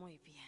Muy bien.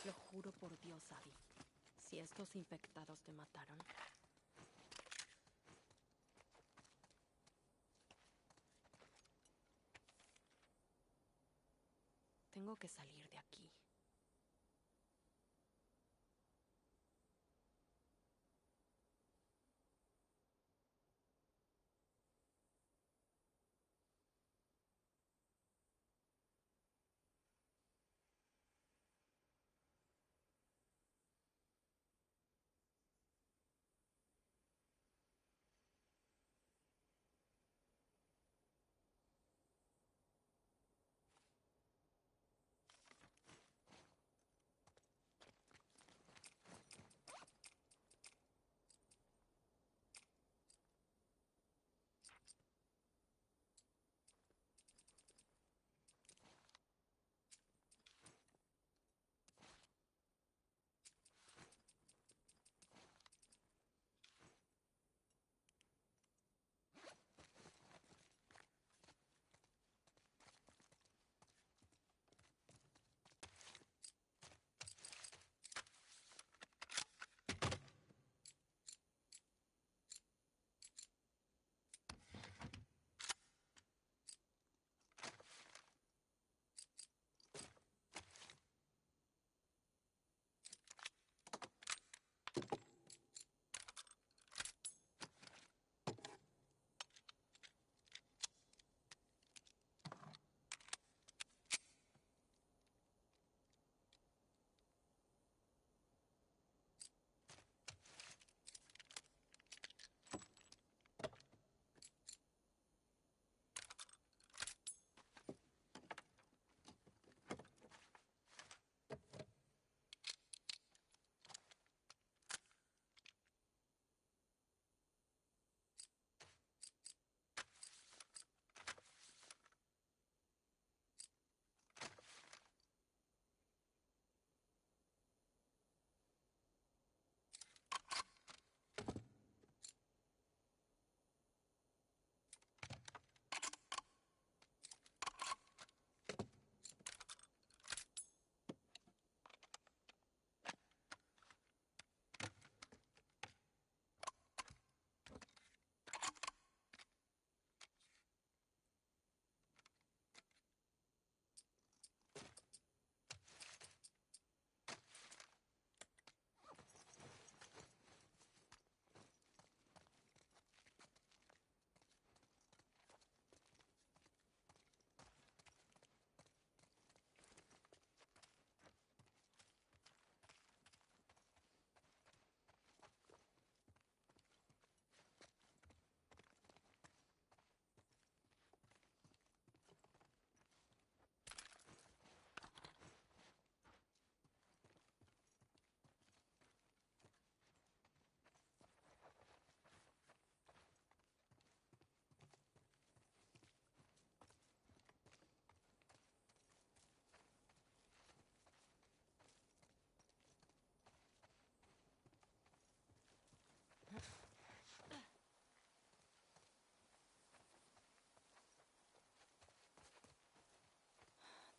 Lo juro por Dios, Abby. Si estos infectados te mataron... Tengo que salir de aquí.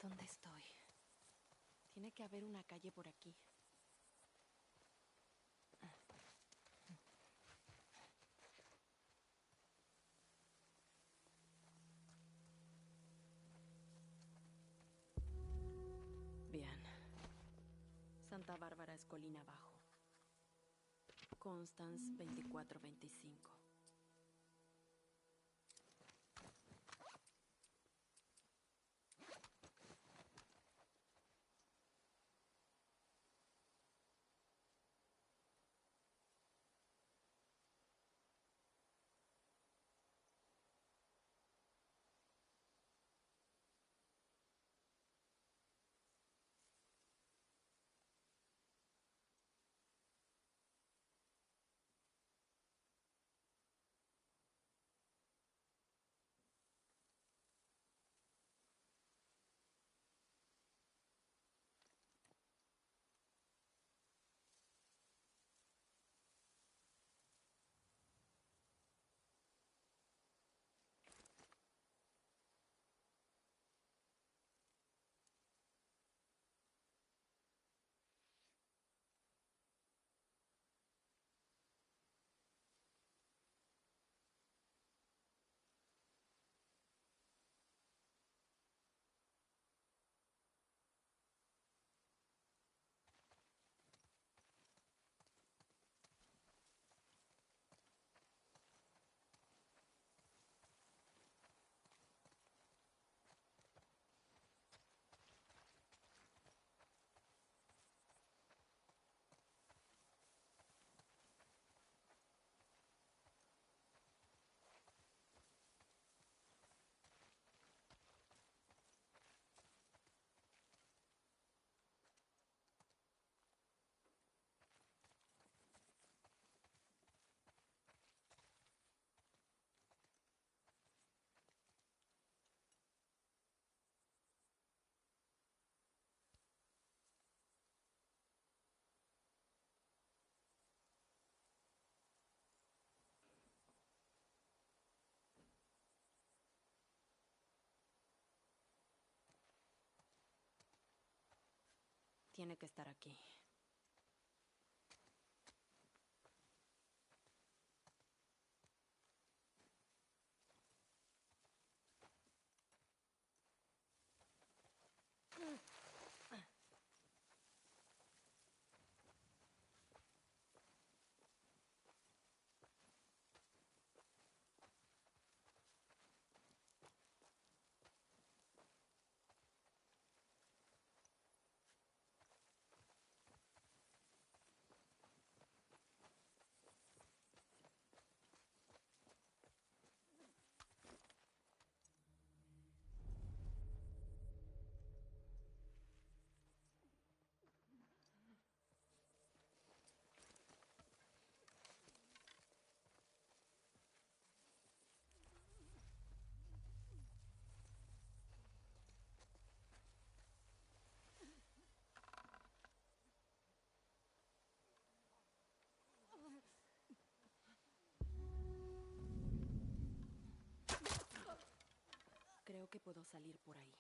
¿Dónde estoy? Tiene que haber una calle por aquí. Bien. Santa Bárbara es colina abajo. Constance 2425. Tiene que estar aquí. Creo que puedo salir por ahí.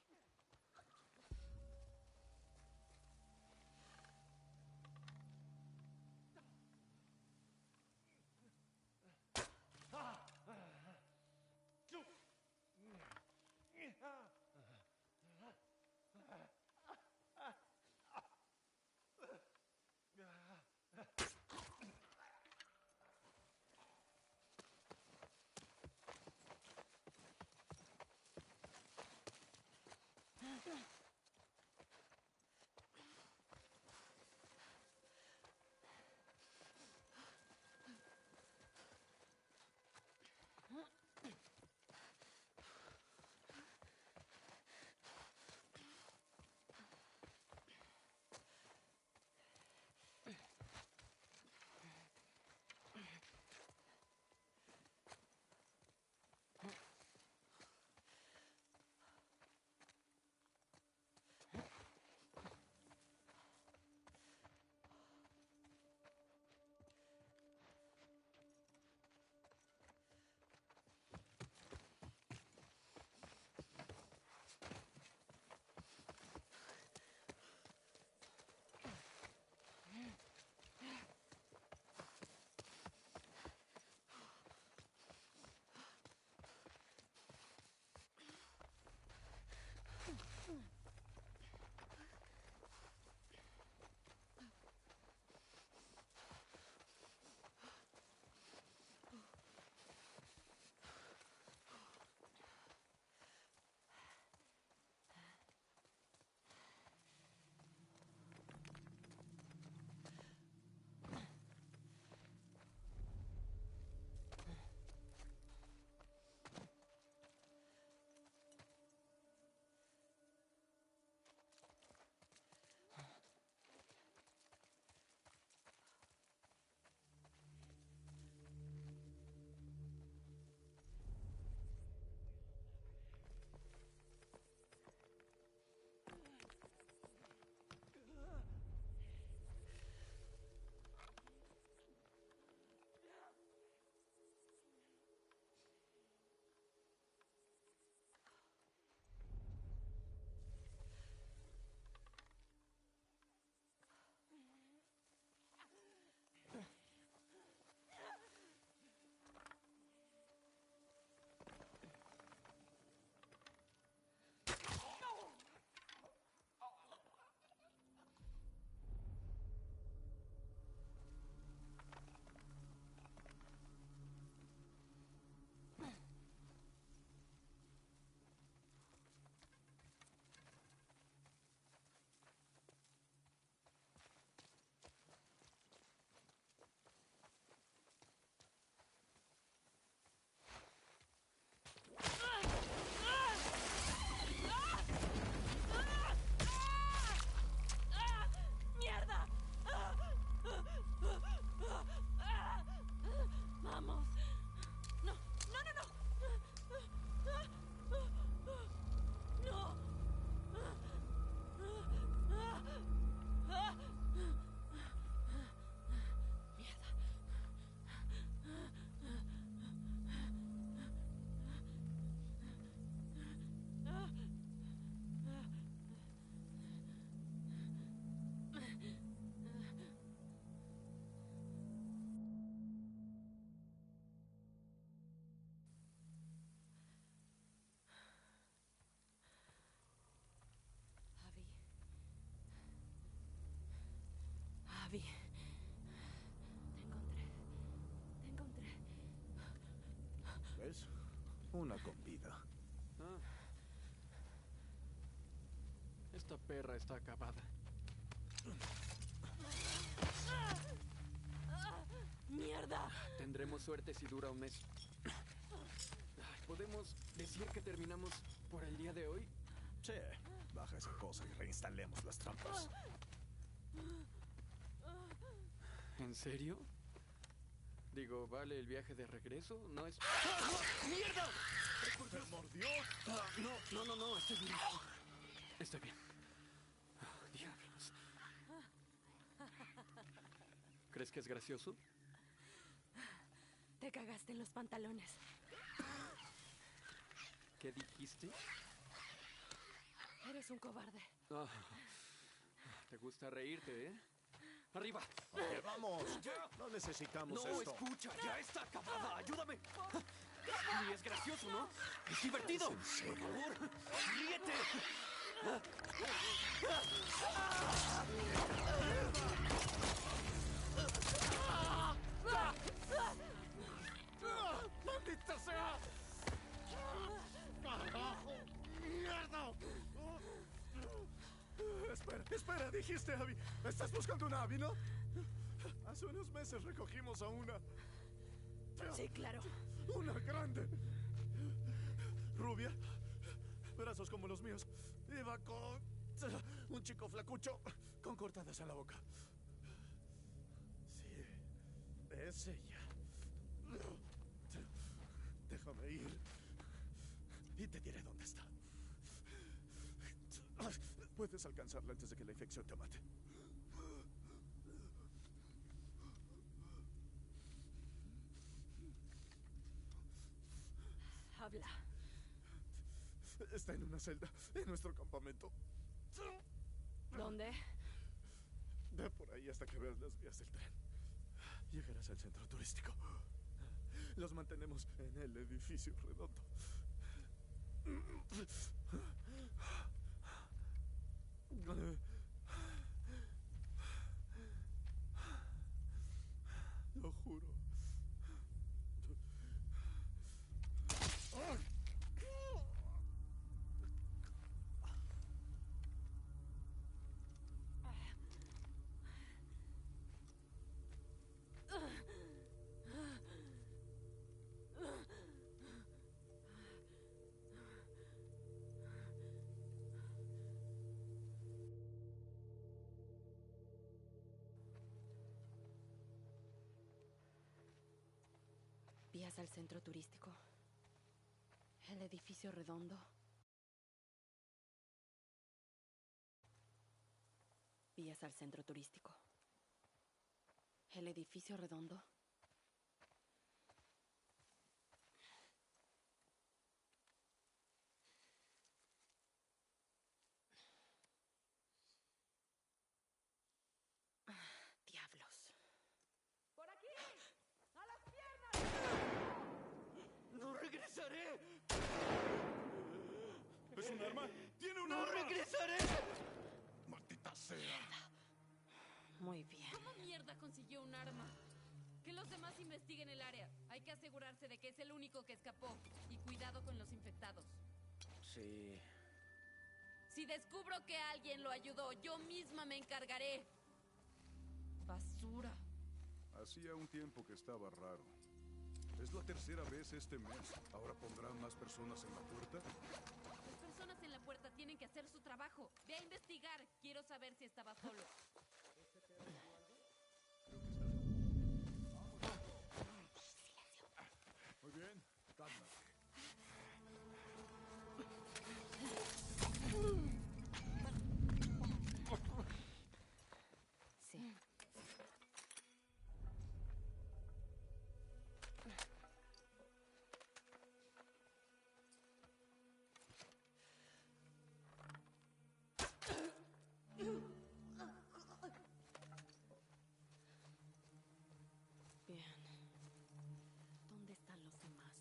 Abby. Te encontré. ¿Ves? Una con vida. Ah. Esta perra está acabada. ¡Mierda! Tendremos suerte si dura un mes. Ay, ¿podemos decir que terminamos por el día de hoy? Sí, baja esa cosa y reinstalemos las trampas. ¿En serio? Digo, ¿vale el viaje de regreso? No es... ¡Mierda! ¿Te mordió? No, estoy bien. Estoy bien. Oh, diablos. ¿Crees que es gracioso? Te cagaste en los pantalones. ¿Qué dijiste? Eres un cobarde. Ah, te gusta reírte, ¿eh? ¡Arriba! Oye, vamos. No necesitamos No, esto. escucha, ya está acabada. ¡Ayúdame! Y es gracioso, ¿no? ¡Es divertido! ¿En serio? ¡Por favor! ¡Ríete! ¡Maldita sea! ¡Carajo! ¡Mierda! Espera, dijiste Abby. ¿Estás buscando una Abby, no? Hace unos meses recogimos a una. Sí, claro. Una grande. Rubia. Brazos como los míos. Iba con un chico flacucho con cortadas en la boca. Sí, es ella. Déjame ir y te diré dónde está. Puedes alcanzarla antes de que la infección te mate. Habla. Está en una celda en nuestro campamento. ¿Dónde? Ve por ahí hasta que veas las vías del tren. Llegarás al centro turístico. Los mantenemos en el edificio redondo. Lo juro. Vías al centro turístico. El edificio redondo. Vías al centro turístico. El edificio redondo. Diablos. ¡Por aquí! ¡A las piernas! ¡No regresaré! ¿Es un arma? ¡Tiene un ¡No arma! regresaré! ¡Maldita sea! Muy bien. ¿Cómo mierda consiguió un arma? Que los demás investiguen el área. Hay que asegurarse de que es el único que escapó. Y cuidado con los infectados. Sí. Si descubro que alguien lo ayudó, yo misma me encargaré. Basura. Hacía un tiempo que estaba raro. Es la tercera vez este mes. ¿Ahora pondrán más personas en la puerta? Las personas en la puerta tienen que hacer su trabajo. Ve a investigar. Quiero saber si estaba solo. Muy bien, cálmate. Sí. Bien. ¿Dónde están los demás?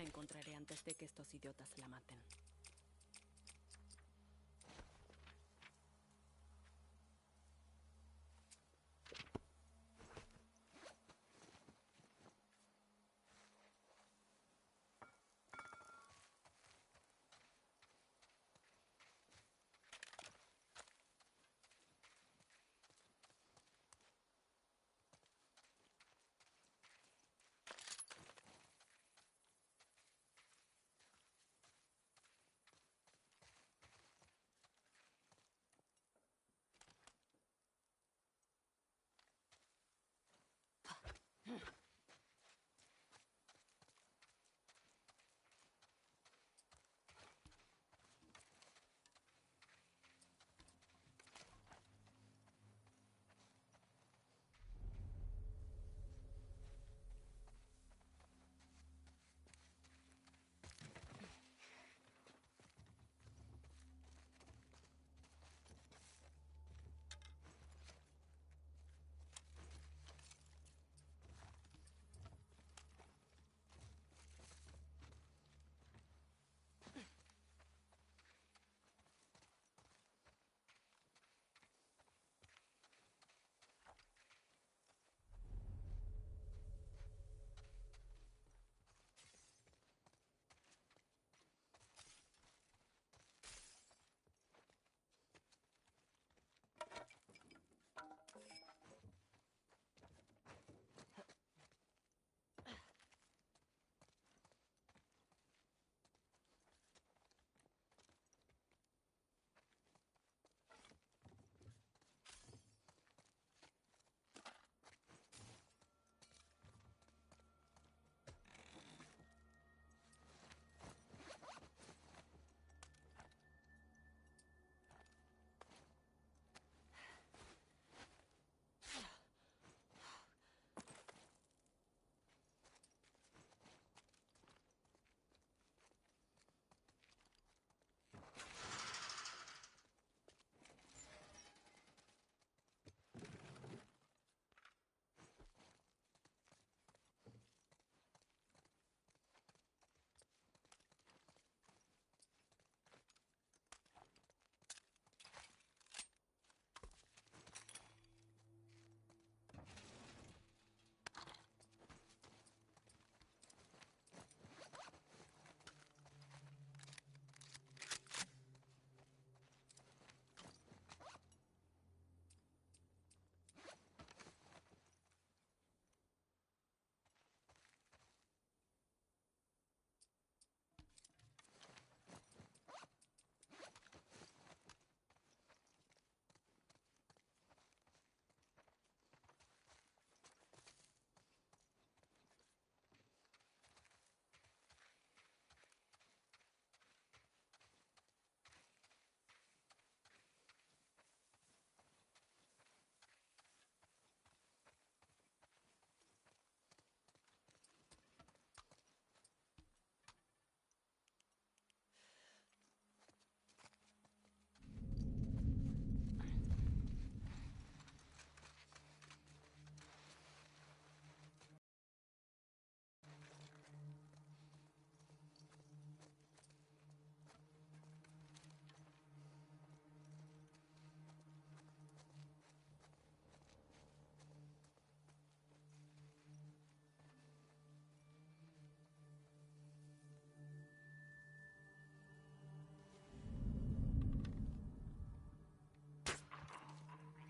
La encontraré antes de que estos idiotas la maten.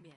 Bien.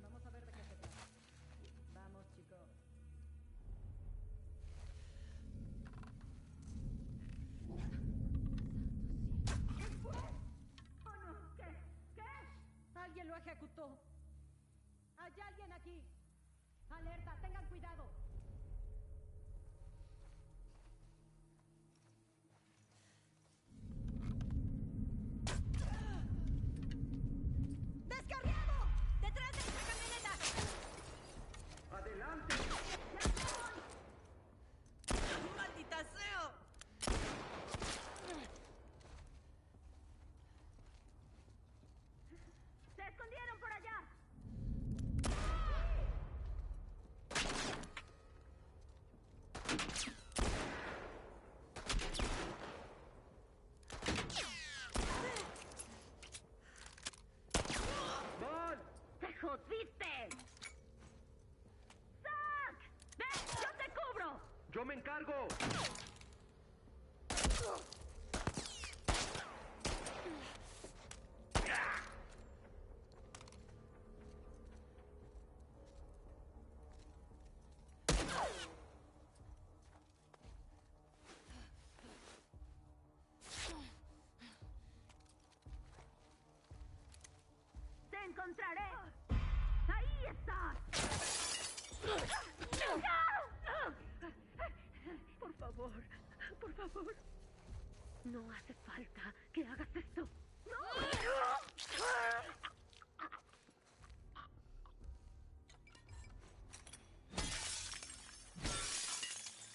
Vamos a ver de qué se trata. Vamos, chicos. ¿Qué fue? ¡Oh, no! ¿Qué? ¿Qué? Alguien lo ejecutó. Hay alguien aquí. ¡Alerta! ¡Tengan cuidado! ¡Descarriado! ¡Detrás de esta camioneta! ¡Adelante! ¡Maldita sea! ¡Se escondieron por allá! ¡Van! ¡Te jodiste! ¡Zack! ¡Ven! ¡Yo te cubro! ¡Yo me encargo! ¡Te encontraré! ¡Ahí estás! Por favor. No hace falta que hagas esto.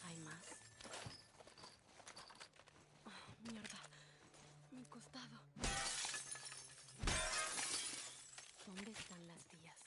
¿Hay más? Oh, mierda. Mi costado. ¿Dónde están las vías?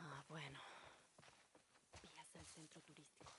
Ah, bueno. Vías al centro turístico.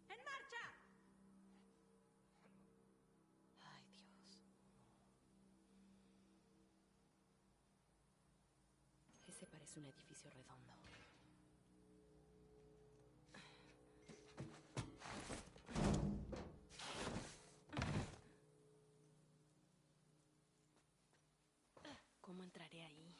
¡En marcha! Ay, Dios. Ese parece un edificio redondo. entraré ahí.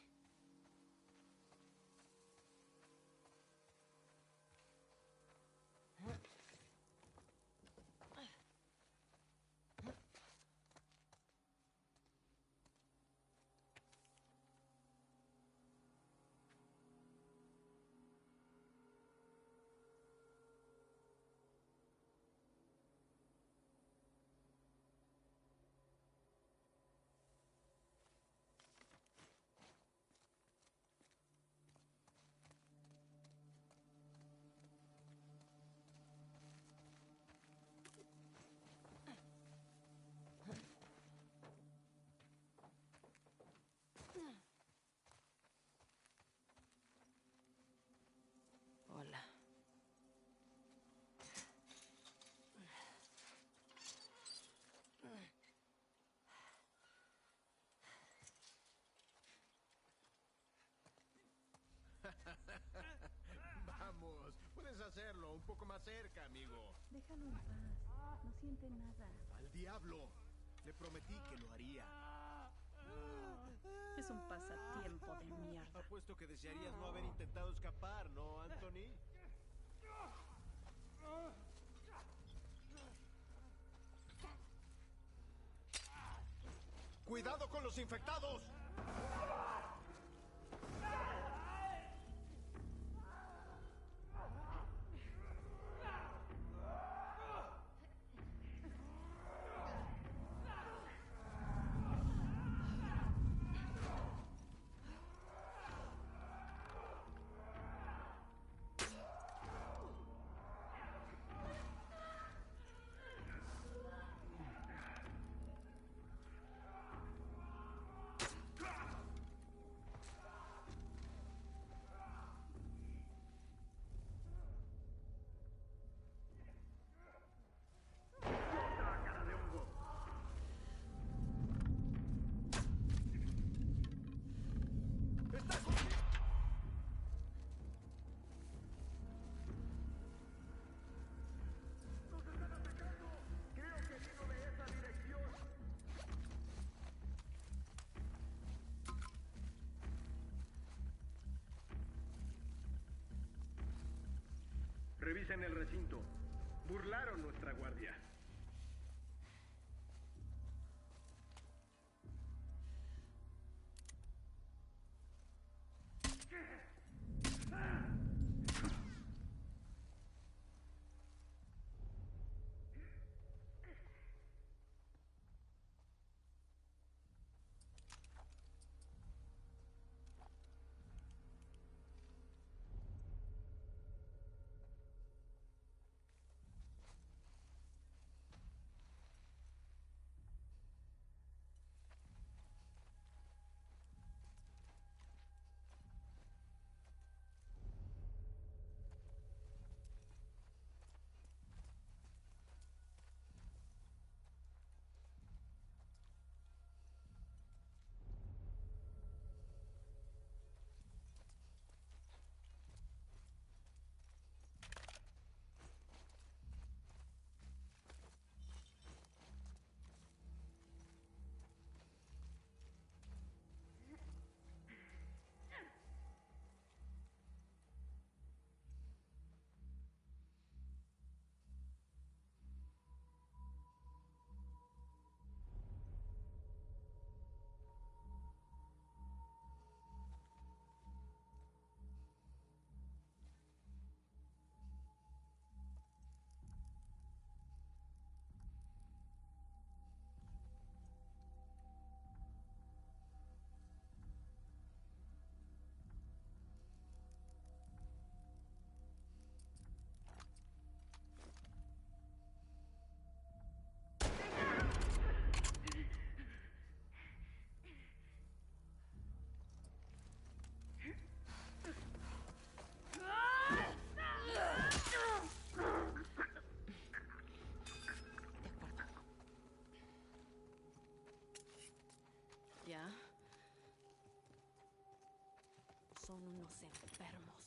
Hola. Vamos, puedes hacerlo un poco más cerca, amigo. Déjalo en paz. No siente nada. Al diablo. Le prometí que lo haría. Es un pasatiempo de mierda. Apuesto que desearías no haber intentado escapar, ¿no, Anthony? ¡Cuidado con los infectados! Revisen el recinto. Burlaron nuestra guardia. ¿Ya? Son unos enfermos.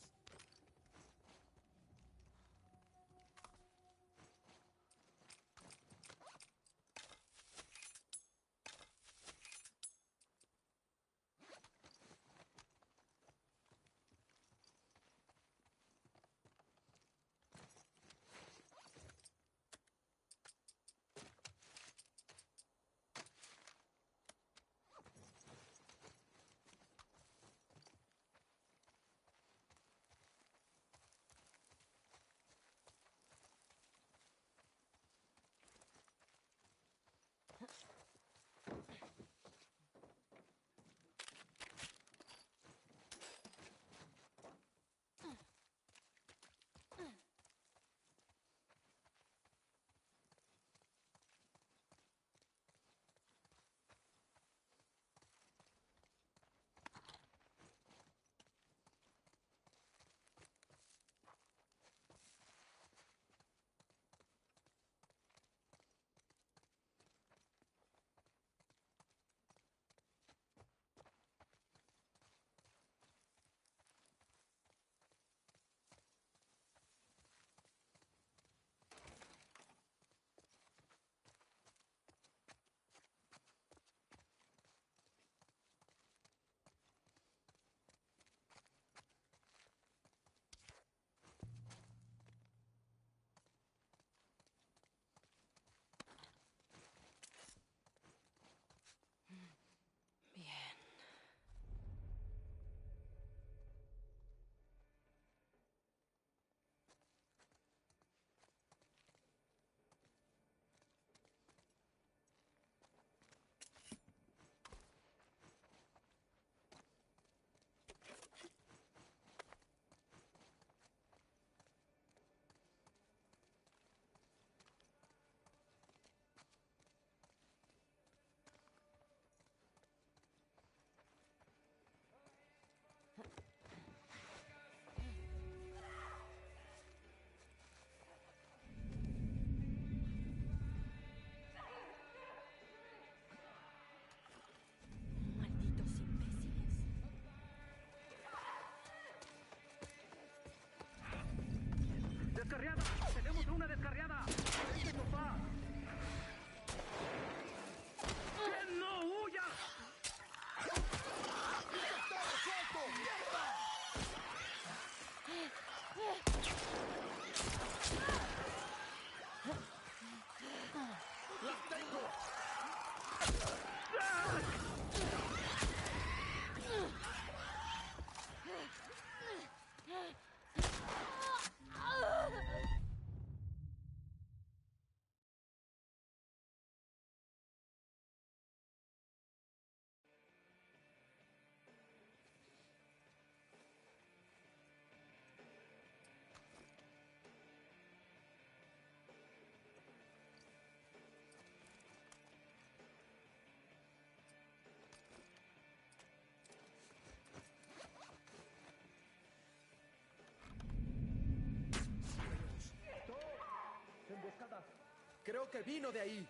Creo que vino de ahí.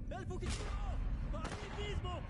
¡El fugitivo! ¡Ahí mismo!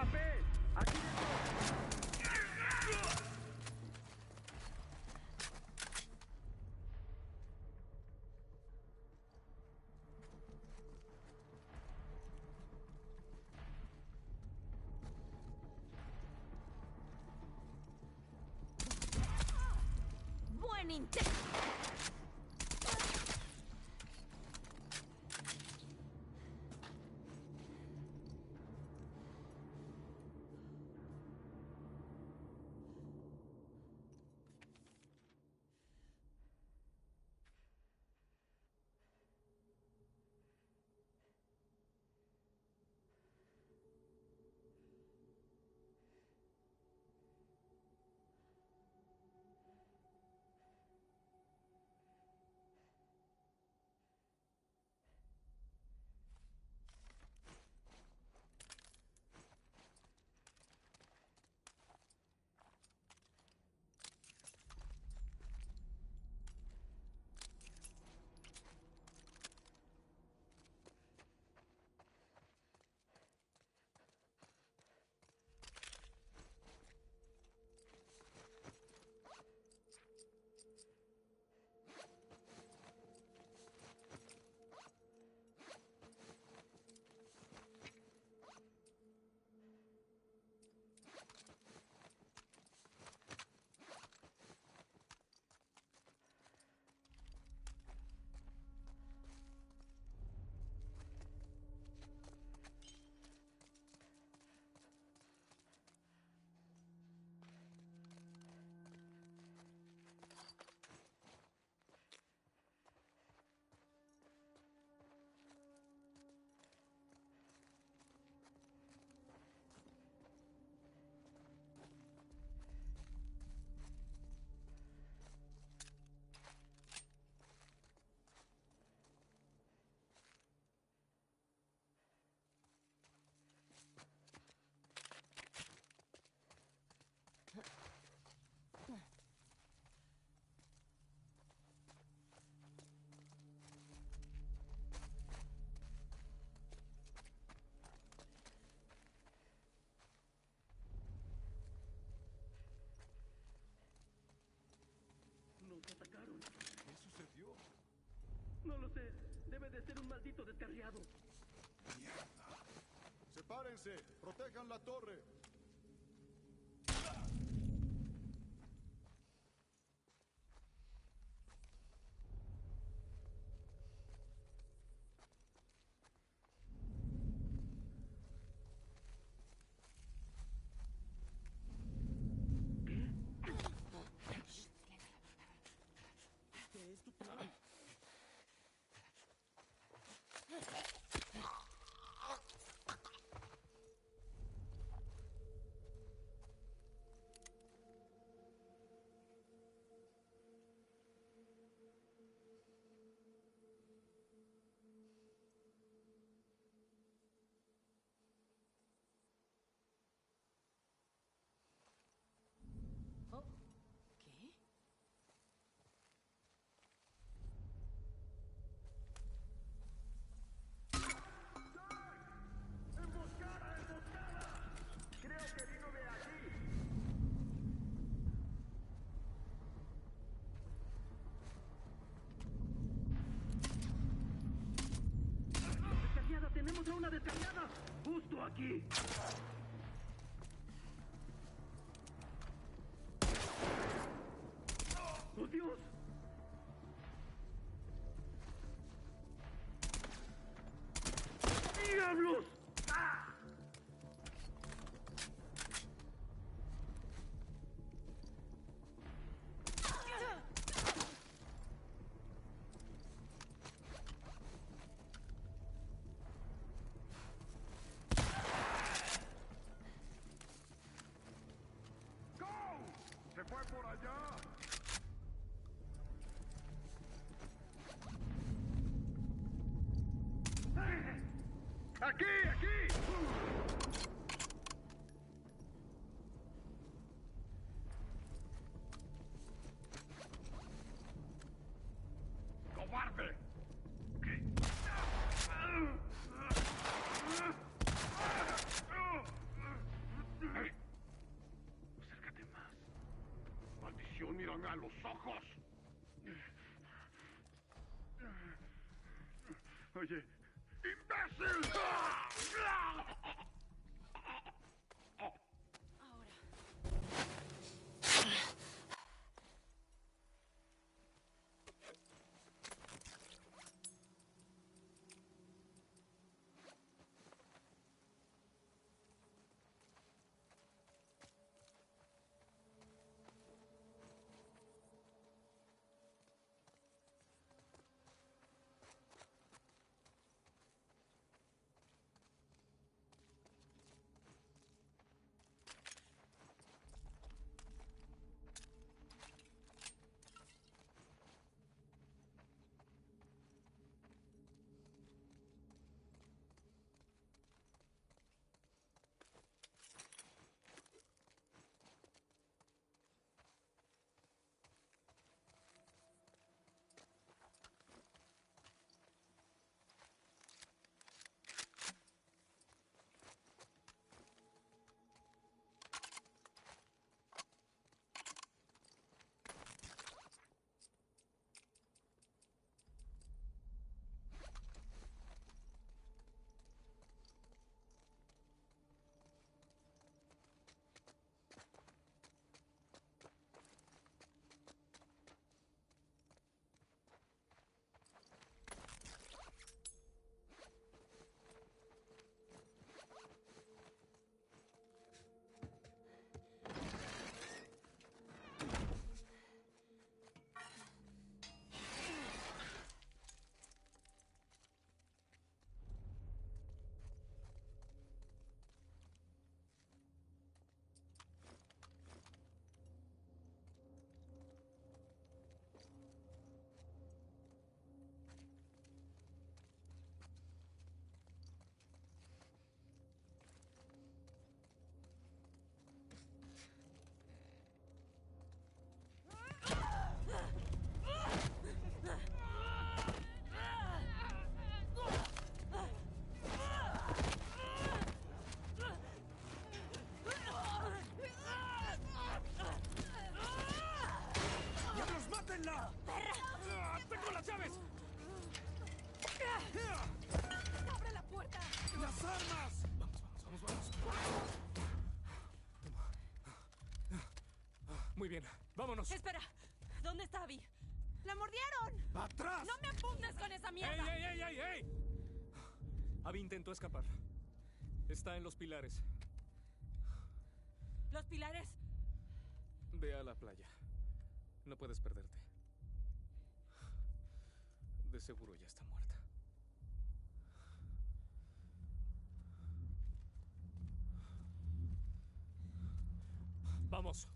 atrapé! ¡Aquí dentro! ¡Buen intento! Nos atacaron. ¿Qué sucedió? No lo sé. Debe de ser un maldito descarriado. ¡Sepárense! ¡Protejan la torre! ¿Qué es tu plan? Oh, ¿qué? ¡Emboscada! ¡Emboscada! Creo que vino de allí. ¡Descarriada! ¡Tenemos a una descarriada! ¡Justo aquí! ¡Oh, Dios! ¡Diablos! ¡Ah! ¡Go! ¡Se fue por allá! ¡Aquí! ¡Aquí! ¡Cobarde! ¡Mírame a los ojos! Oye, ¡imbécil! ¡Tengo las llaves! ¡Abre la puerta! ¡Las armas! Muy bien, vámonos. Espera, ¿dónde está Abby? ¡La mordieron! ¡Atrás! ¡No me apuntes con esa mierda! ¡Ey! Abby intentó escapar. Está en los pilares. ¿Los pilares? Ve a la playa. No puedes perderte. De seguro ya está muerta. ¡Vamos!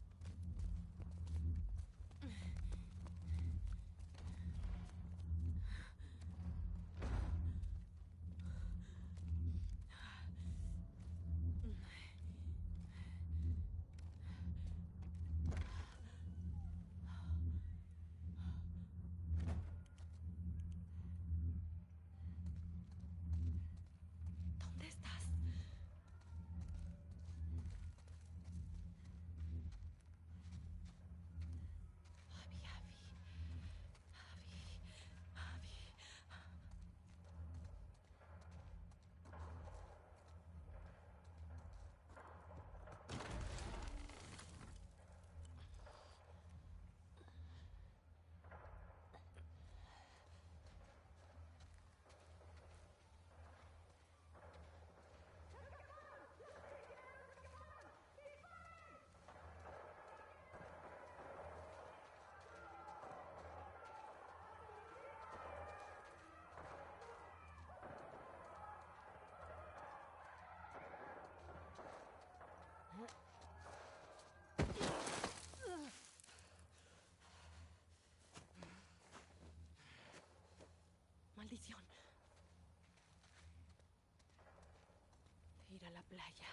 ¿Dónde estás? Abby. Maldición. De ir a la playa.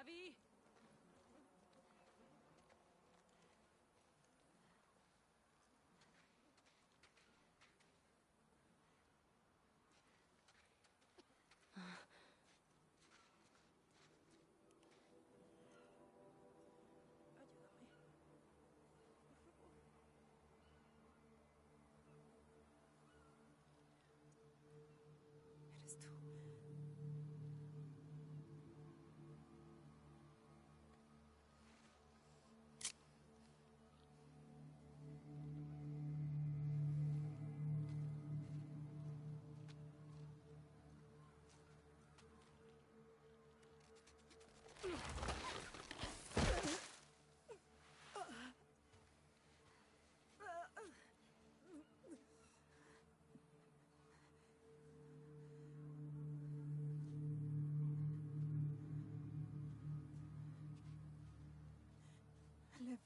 Abby. Eres tú. Lev.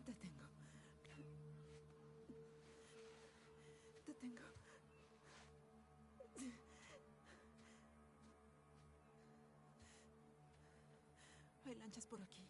Te tengo. Te tengo. Hay lanchas por aquí.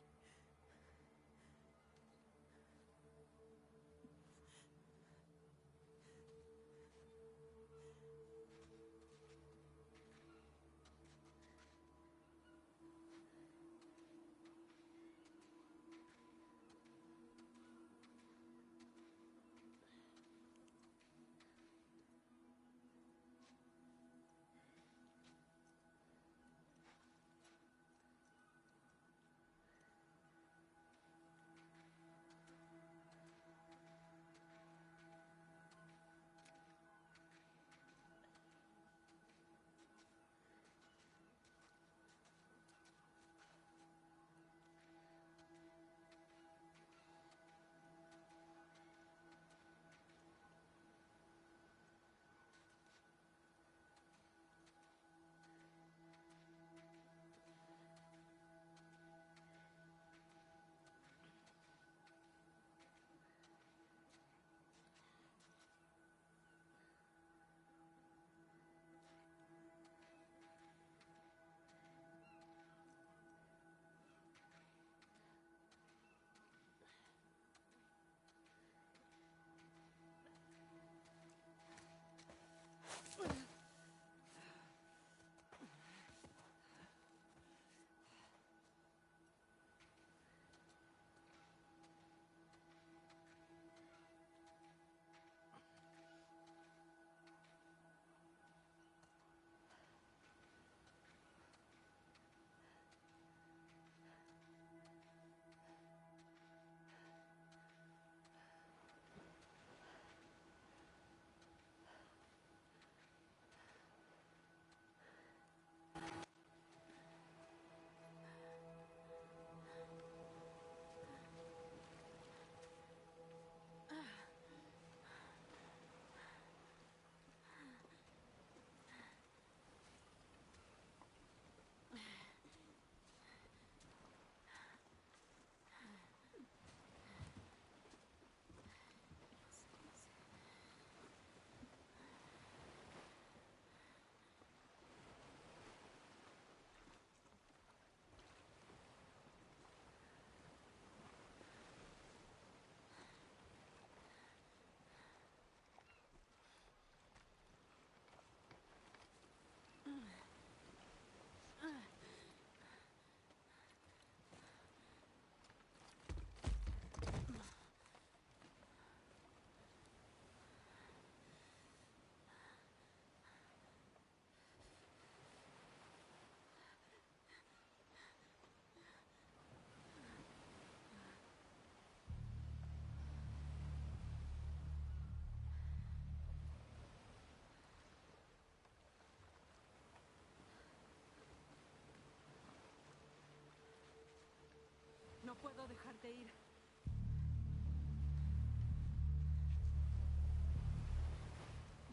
No puedo dejarte ir.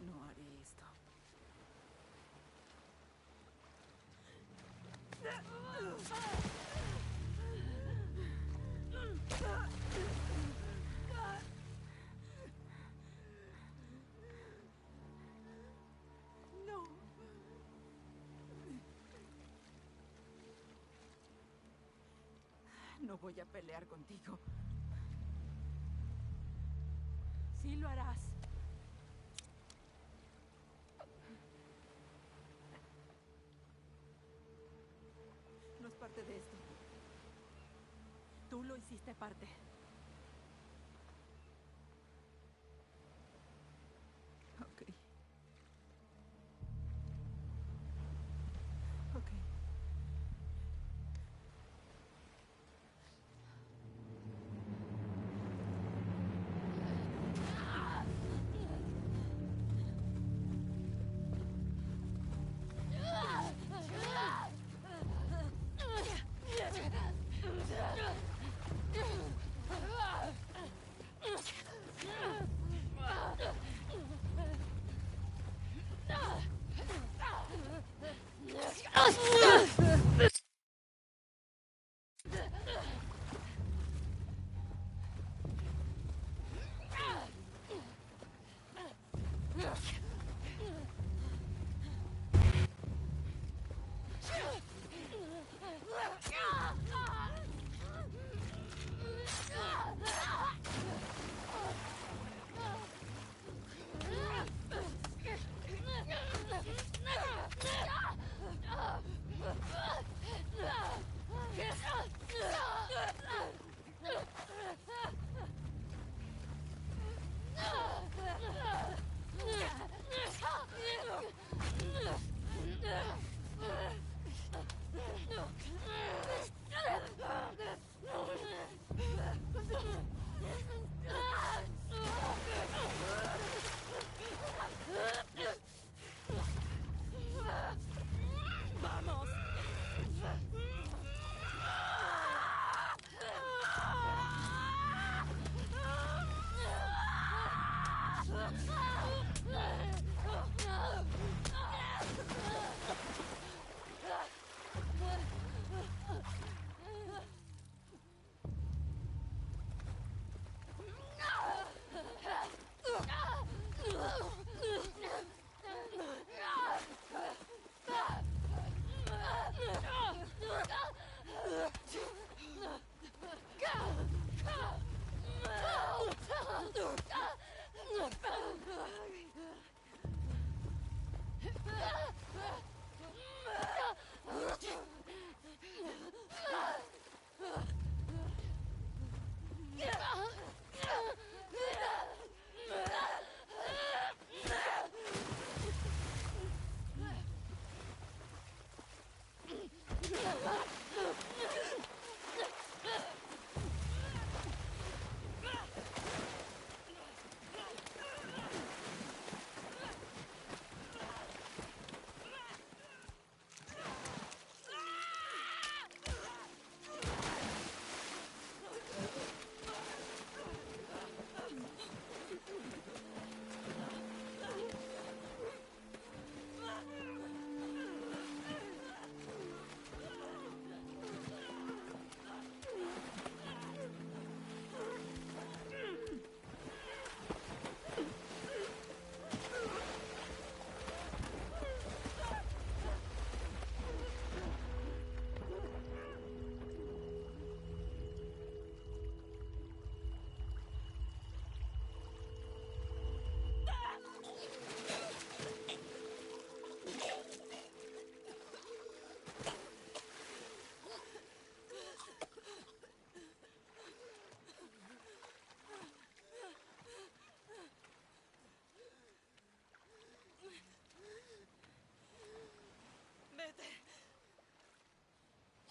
No haré esto. No voy a pelear contigo. Sí lo harás. No es parte de esto. Tú lo hiciste parte. Ok. Ok.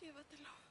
Llévatelo.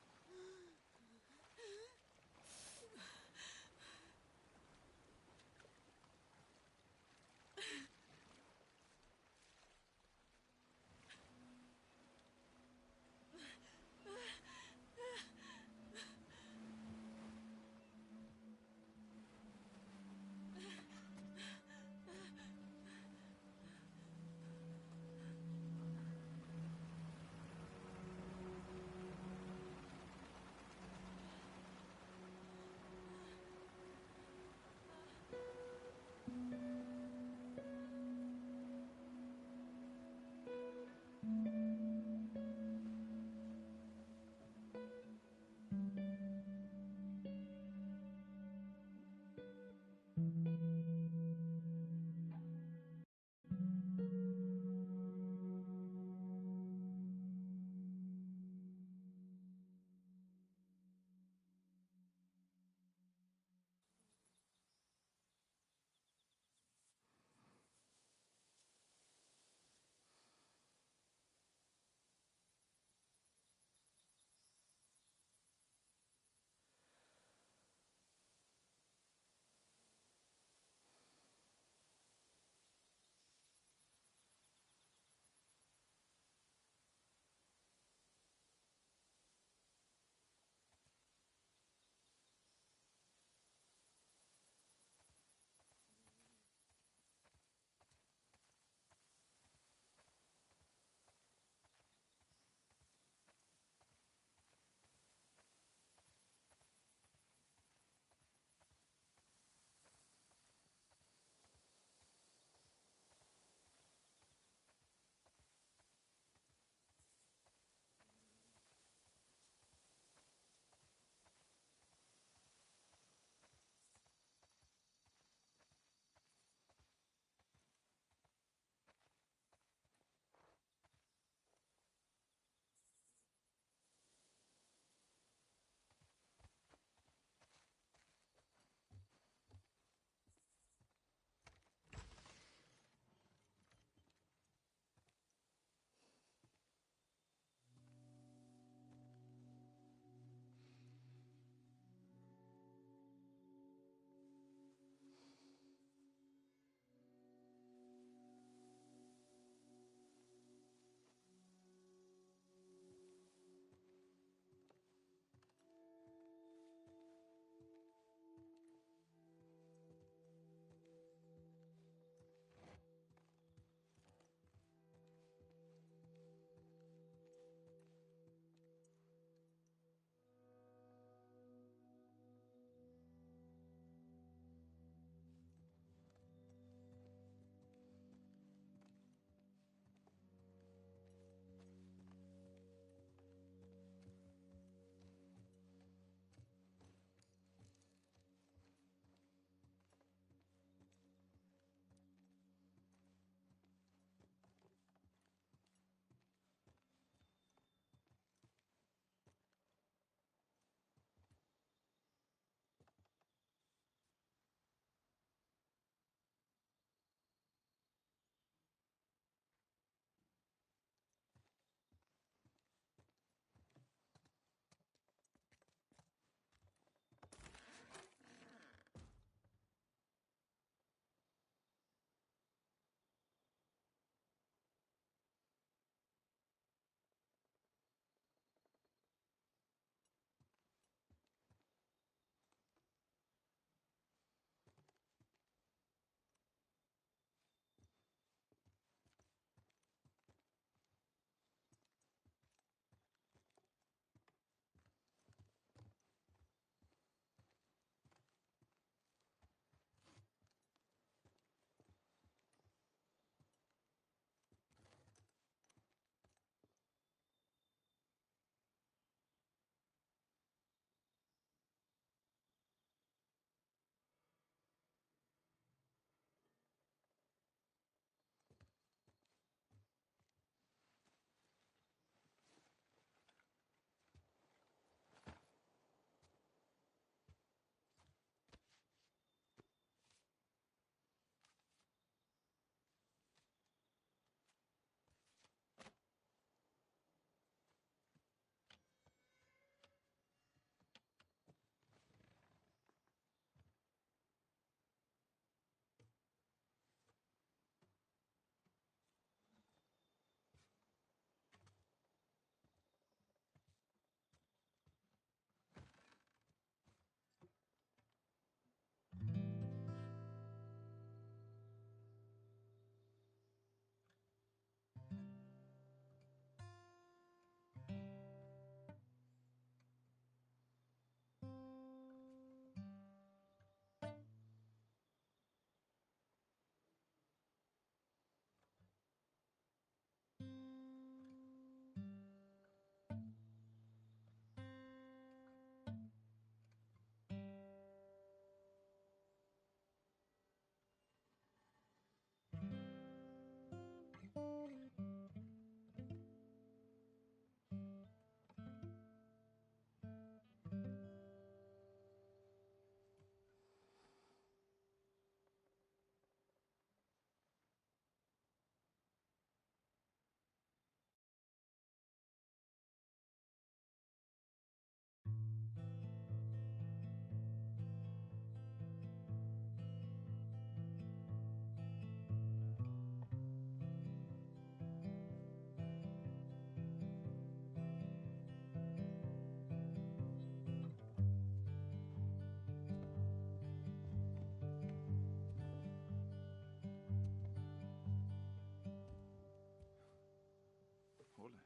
Hola.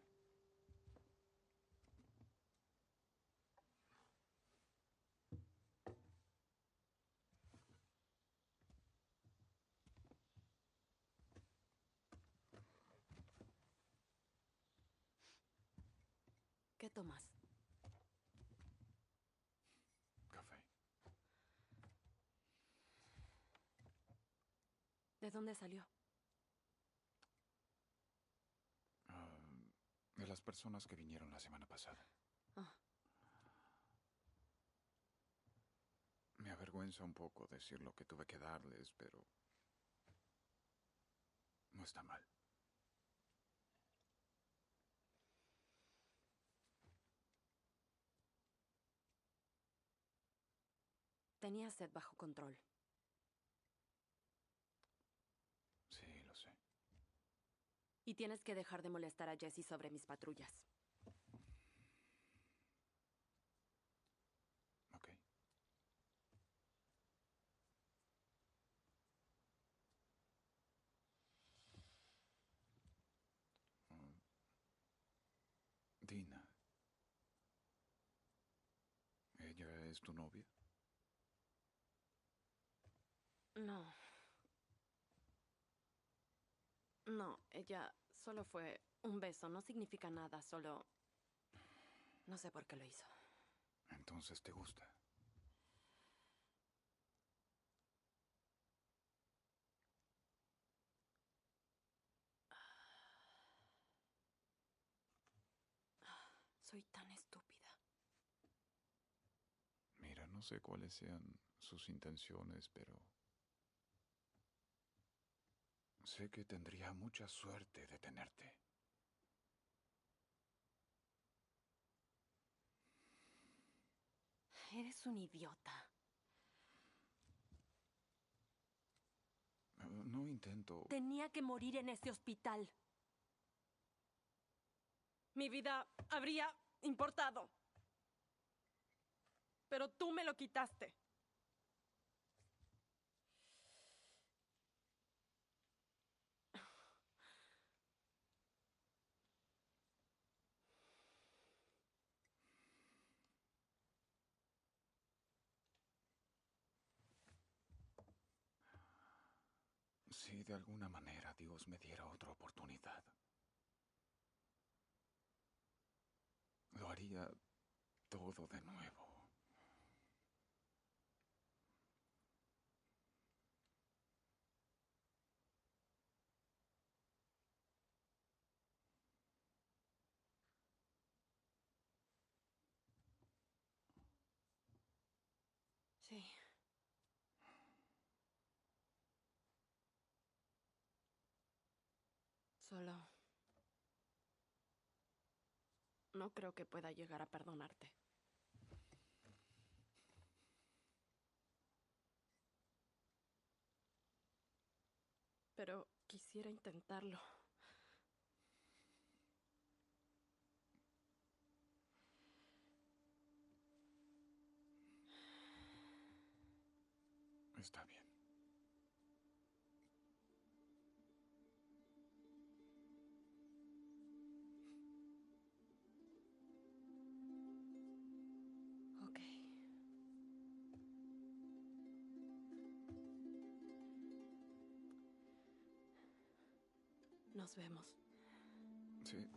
¿Qué tomas? Café. ¿De dónde salió? De las personas que vinieron la semana pasada. Ah, Me avergüenza un poco decir lo que tuve que darles, pero no está mal. tenía sed bajo control. Sí, lo sé. Y tienes que dejar de molestar a Jesse sobre mis patrullas. Ok. Mm, Dina. ¿Ella es tu novia? No. No, ella solo fue un beso. No significa nada, solo... No sé por qué lo hizo. Entonces te gusta. Soy tan estúpida. Mira, no sé cuáles sean sus intenciones, pero sé que tendría mucha suerte de tenerte. Eres un idiota. No intento... Tenía que morir en ese hospital. Mi vida habría importado. Pero tú me lo quitaste. Si de alguna manera Dios me diera otra oportunidad, lo haría todo de nuevo. Sí. Solo... No creo que pueda llegar a perdonarte. Pero quisiera intentarlo. Está bien. Ok. Nos vemos. Sí.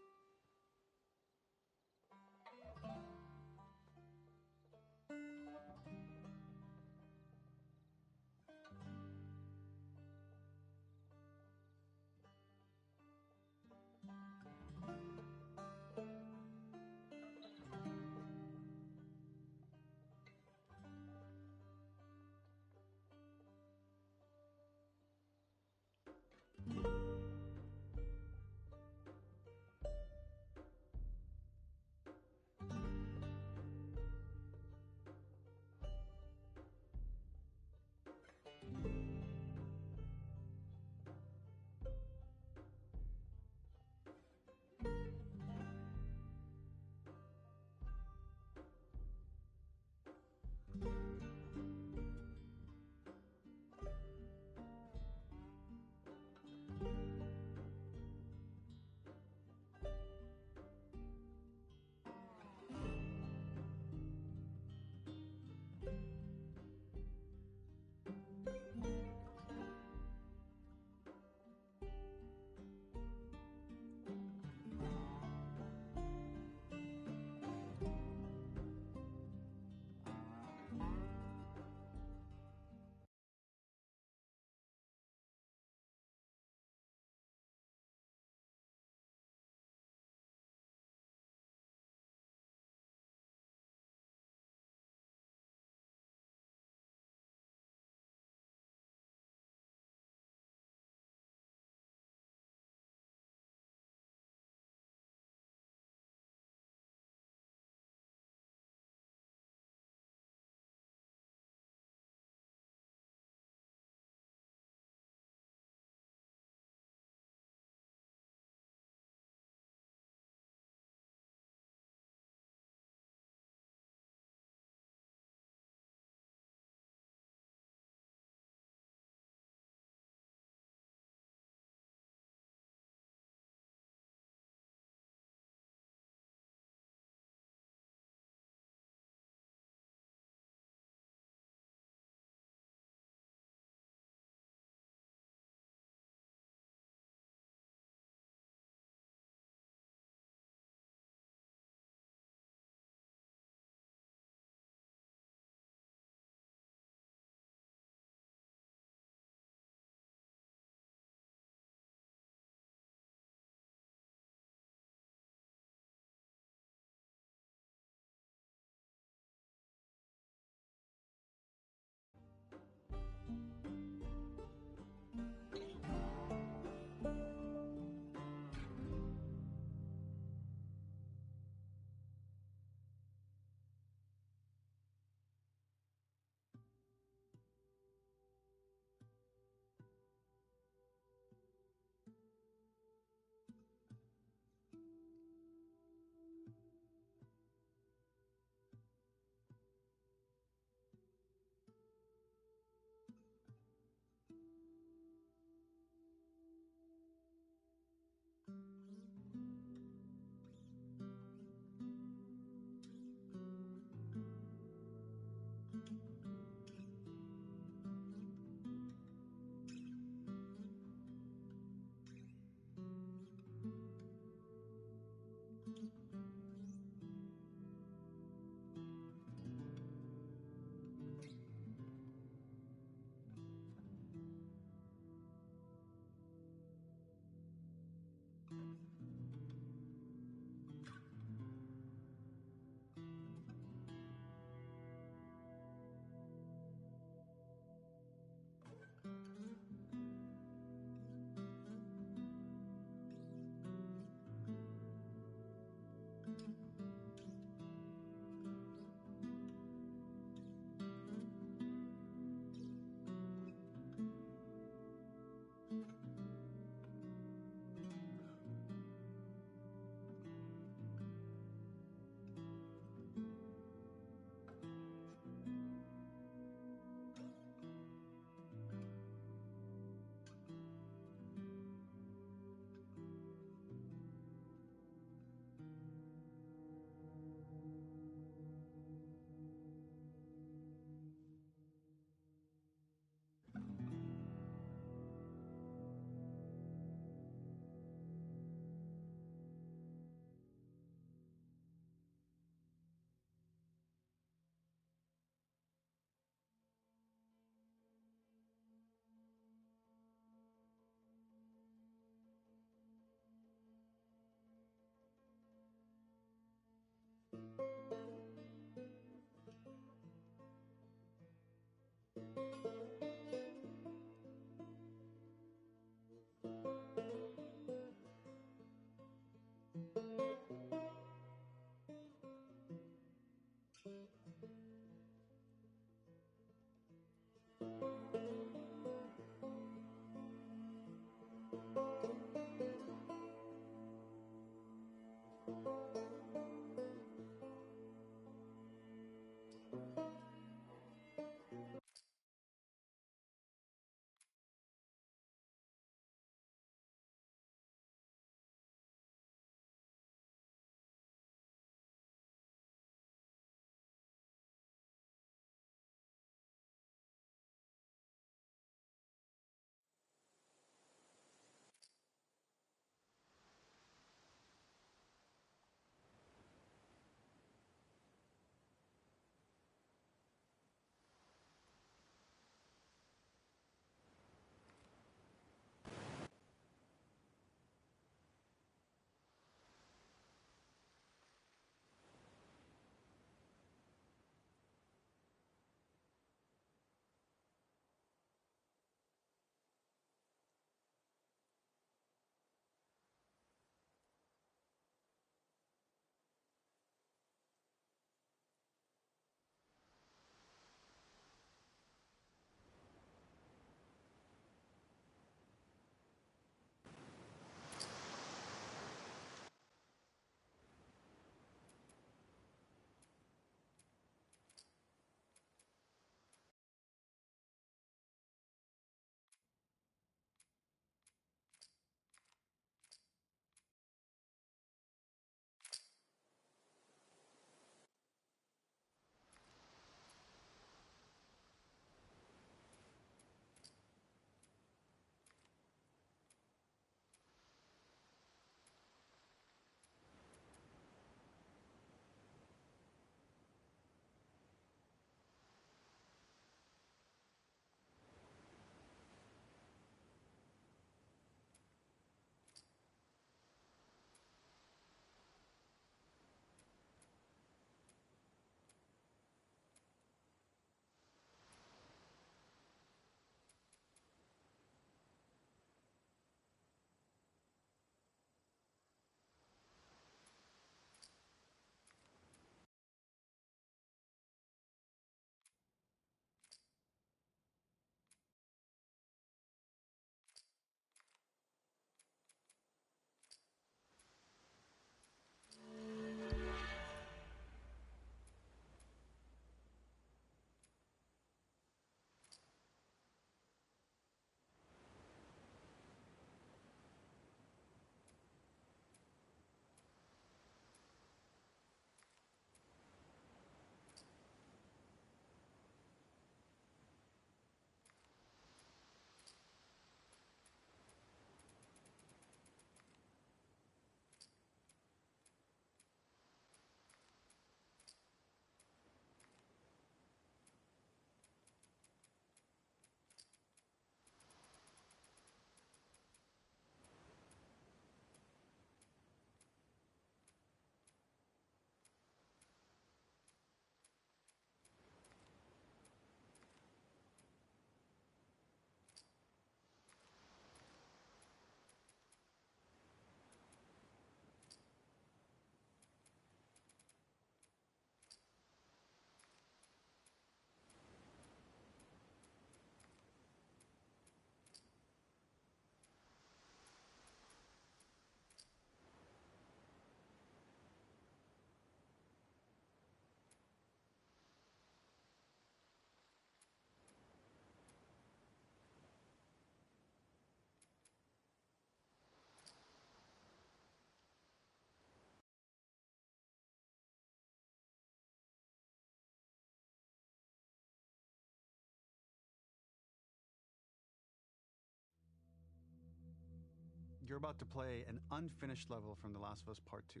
You're about to play an unfinished level from The Last of Us Part 2.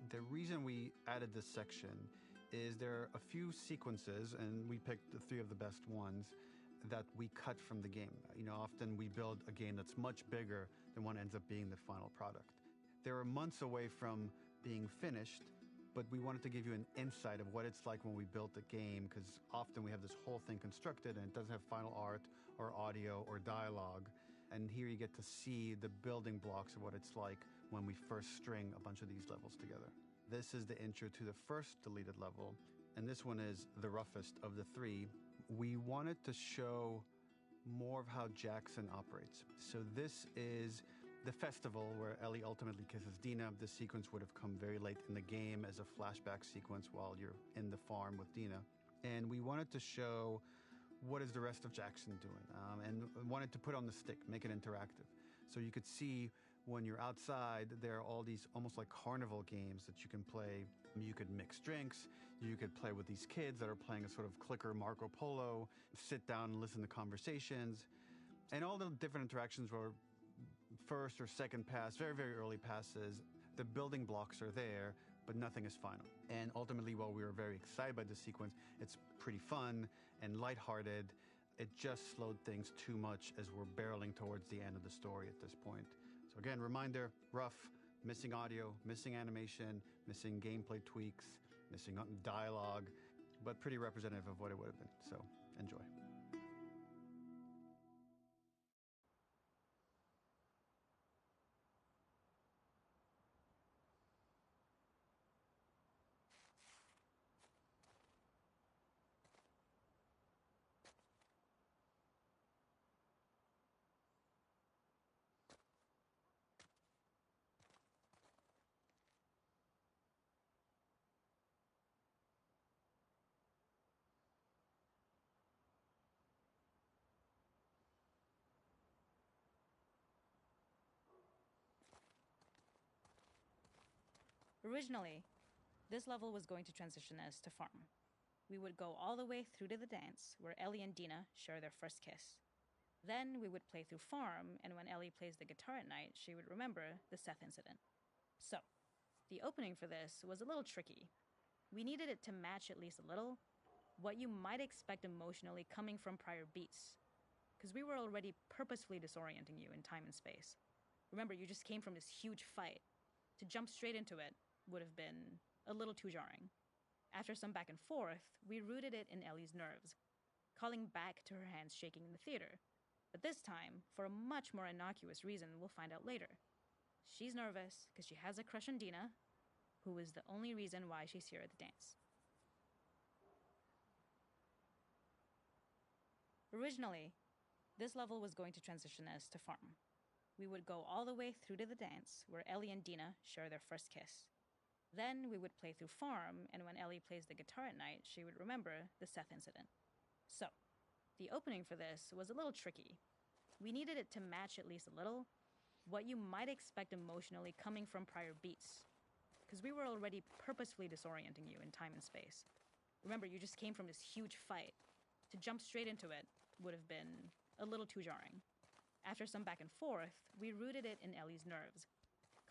The reason we added this section is there are a few sequences, and we picked the 3 of the best ones, that we cut from the game. You know, often we build a game that's much bigger than what ends up being the final product. They were months away from being finished, but we wanted to give you an insight of what it's like when we built a game, because often we have this whole thing constructed and it doesn't have final art or audio or dialogue. And here you get to see the building blocks of what it's like when we first string a bunch of these levels together. This is the intro to the first deleted level, and this one is the roughest of the 3. We wanted to show more of how Jackson operates. So this is the festival where Ellie ultimately kisses Dina. This sequence would have come very late in the game as a flashback sequence while you're in the farm with Dina. And we wanted to show what is the rest of Jackson doing, and wanted to put on the stick, make it interactive. So you could see when you're outside, there are all these almost like carnival games that you can play. You could mix drinks, you could play with these kids that are playing a sort of clicker Marco Polo, sit down and listen to conversations, and all the different interactions were first or second pass, very, very early passes. The building blocks are there, but nothing is final. And ultimately, while we were very excited by this sequence, it's pretty fun and lighthearted. It just slowed things too much as we're barreling towards the end of the story at this point. So again, reminder, rough, missing audio, missing animation, missing gameplay tweaks, missing dialogue, but pretty representative of what it would have been. So enjoy. Originally, this level was going to transition us to farm. We would go all the way through to the dance, where Ellie and Dina share their first kiss. Then we would play through farm, and when Ellie plays the guitar at night, she would remember the Seth incident. So, the opening for this was a little tricky. We needed it to match at least a little what you might expect emotionally coming from prior beats, because we were already purposefully disorienting you in time and space. Remember, you just came from this huge fight. To jump straight into it would have been a little too jarring. After some back and forth, we rooted it in Ellie's nerves, calling back to her hands shaking in the theater. But this time, for a much more innocuous reason we'll find out later. She's nervous because she has a crush on Dina, who is the only reason why she's here at the dance. Originally, this level was going to transition us to farm. We would go all the way through to the dance, where Ellie and Dina share their first kiss. Then we would play through farm, and when Ellie plays the guitar at night, she would remember the Seth incident. So, the opening for this was a little tricky. We needed it to match at least a little what you might expect emotionally coming from prior beats, because we were already purposefully disorienting you in time and space. Remember, you just came from this huge fight. To jump straight into it would have been a little too jarring. After some back and forth, we rooted it in Ellie's nerves,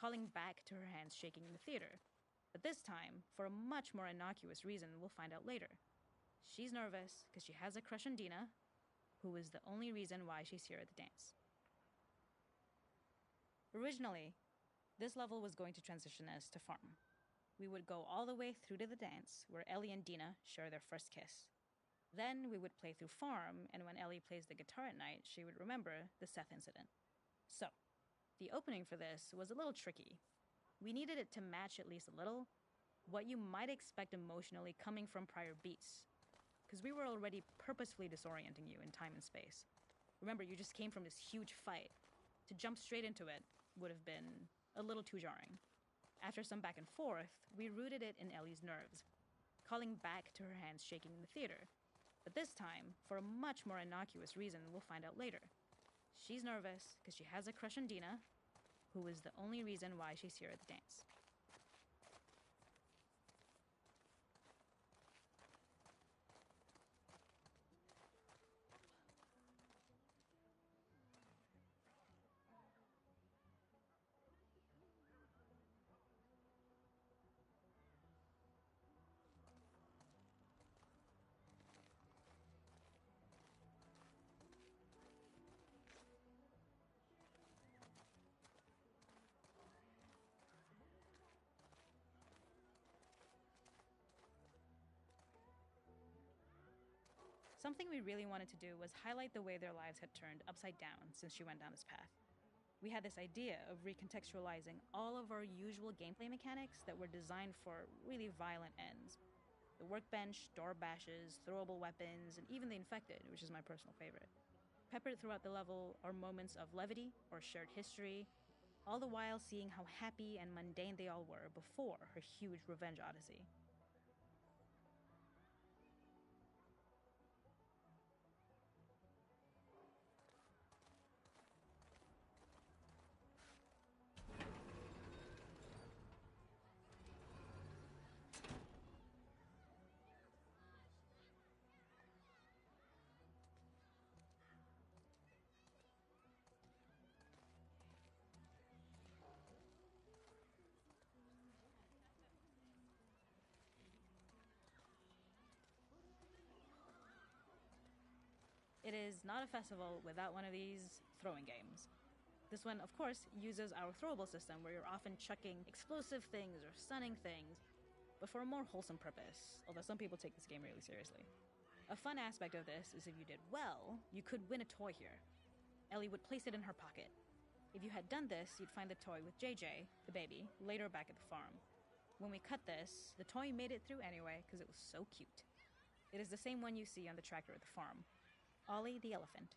calling back to her hands shaking in the theater. But this time, for a much more innocuous reason we'll find out later. She's nervous because she has a crush on Dina, who is the only reason why she's here at the dance. Originally, this level was going to transition us to farm. We would go all the way through to the dance, where Ellie and Dina share their first kiss. Then we would play through farm, and when Ellie plays the guitar at night, she would remember the Seth incident. So, the opening for this was a little tricky. We needed it to match at least a little what you might expect emotionally coming from prior beats, because we were already purposefully disorienting you in time and space. Remember, you just came from this huge fight. To jump straight into it would have been a little too jarring. After some back and forth, we rooted it in Ellie's nerves, calling back to her hands shaking in the theater. But this time, for a much more innocuous reason we'll find out later. She's nervous because she has a crush on Dina, who is the only reason why she's here at the dance. Something we really wanted to do was highlight the way their lives had turned upside down since she went down this path. We had this idea of recontextualizing all of our usual gameplay mechanics that were designed for really violent ends. The workbench, door bashes, throwable weapons, and even the infected, which is my personal favorite. Peppered throughout the level are moments of levity or shared history, all the while seeing how happy and mundane they all were before her huge revenge odyssey. It is not a festival without one of these throwing games. This one, of course, uses our throwable system where you're often chucking explosive things or stunning things, but for a more wholesome purpose, although some people take this game really seriously. A fun aspect of this is if you did well, you could win a toy here. Ellie would place it in her pocket. If you had done this, you'd find the toy with JJ, the baby, later back at the farm. When we cut this, the toy made it through anyway because it was so cute. It is the same one you see on the tractor at the farm. Ollie the elephant.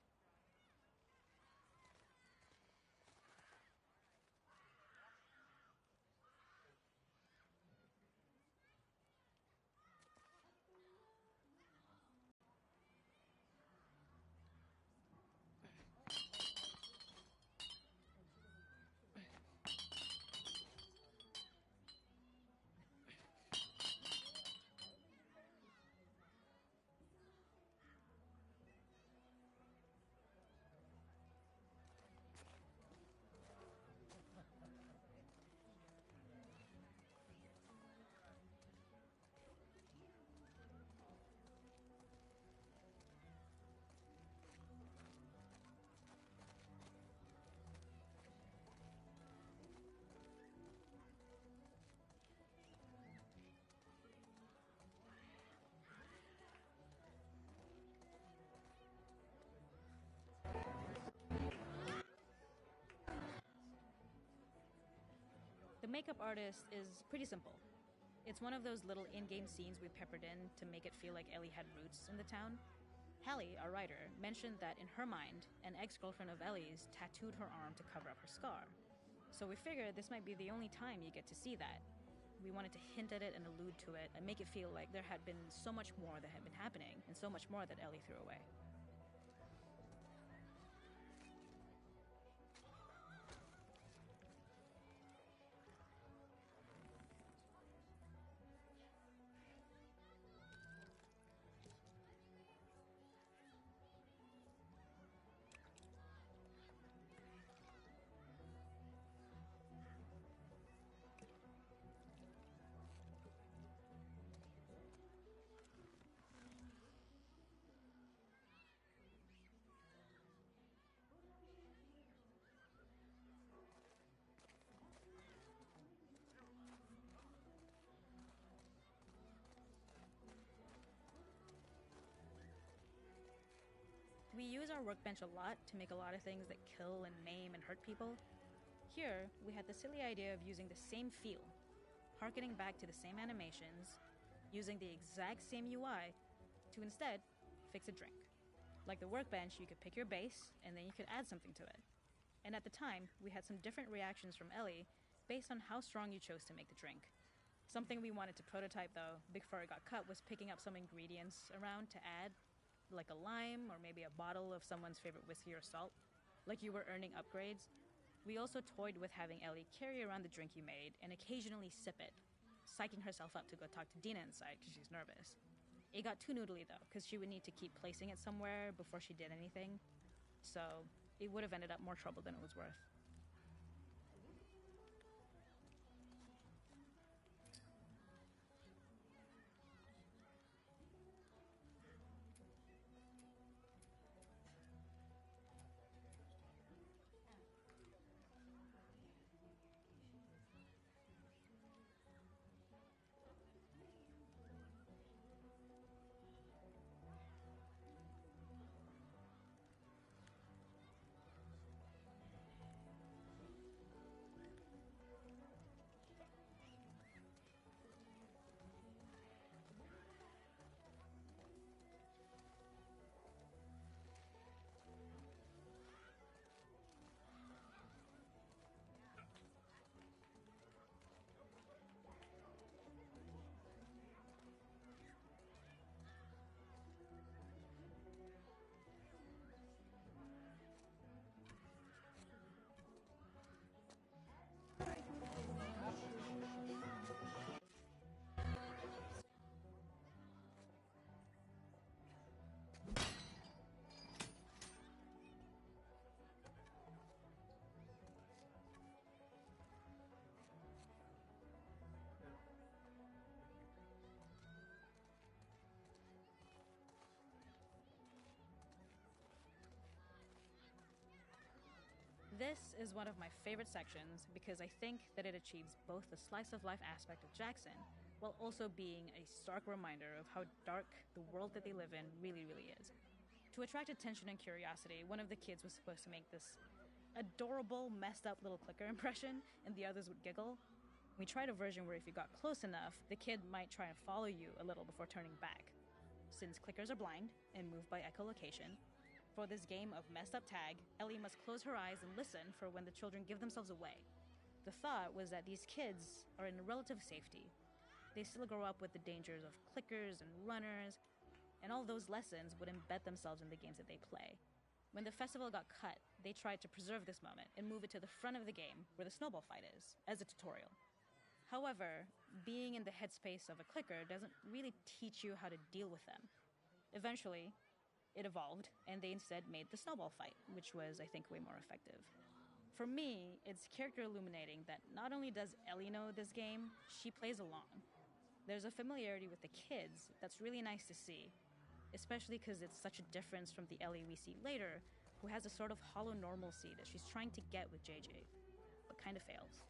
The makeup artist is pretty simple. It's one of those little in-game scenes we peppered in to make it feel like Ellie had roots in the town. Hallie, our writer, mentioned that in her mind, an ex-girlfriend of Ellie's tattooed her arm to cover up her scar. So we figured this might be the only time you get to see that. We wanted to hint at it and allude to it and make it feel like there had been so much more that had been happening and so much more that Ellie threw away. We use our workbench a lot to make a lot of things that kill and maim and hurt people. Here, we had the silly idea of using the same feel, harkening back to the same animations, using the exact same UI to instead fix a drink. Like the workbench, you could pick your base, and then you could add something to it. And at the time, we had some different reactions from Ellie based on how strong you chose to make the drink. Something we wanted to prototype, though, before it got cut, was picking up some ingredients around to add, like a lime or maybe a bottle of someone's favorite whiskey or salt, like you were earning upgrades. We also toyed with having Ellie carry around the drink you made and occasionally sip it, psyching herself up to go talk to Dina inside because she's nervous. It got too noodly though, because she would need to keep placing it somewhere before she did anything, so it would have ended up more trouble than it was worth. This is one of my favorite sections because I think that it achieves both the slice of life aspect of Jackson while also being a stark reminder of how dark the world that they live in really, really is. To attract attention and curiosity, one of the kids was supposed to make this adorable, messed up little clicker impression, and the others would giggle. We tried a version where if you got close enough, the kid might try and follow you a little before turning back. Since clickers are blind and move by echolocation, for this game of messed up tag, Ellie must close her eyes and listen for when the children give themselves away. The thought was that these kids are in relative safety. They still grow up with the dangers of clickers and runners, and all those lessons would embed themselves in the games that they play. When the festival got cut, they tried to preserve this moment and move it to the front of the game where the snowball fight is, as a tutorial. However, being in the headspace of a clicker doesn't really teach you how to deal with them. Eventually, it evolved, and they instead made the snowball fight, which was, I think, way more effective. For me, it's character illuminating that not only does Ellie know this game, she plays along. There's a familiarity with the kids that's really nice to see, especially because it's such a difference from the Ellie we see later, who has a sort of hollow normalcy that she's trying to get with JJ, but kind of fails.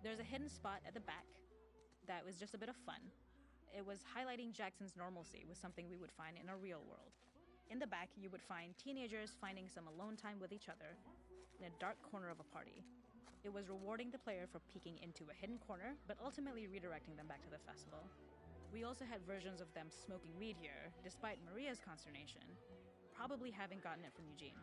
There's a hidden spot at the back that was just a bit of fun. It was highlighting Jackson's normalcy with something we would find in a real world. In the back, you would find teenagers finding some alone time with each other in a dark corner of a party. It was rewarding the player for peeking into a hidden corner, but ultimately redirecting them back to the festival. We also had versions of them smoking weed here, despite Maria's consternation, probably having gotten it from Eugene.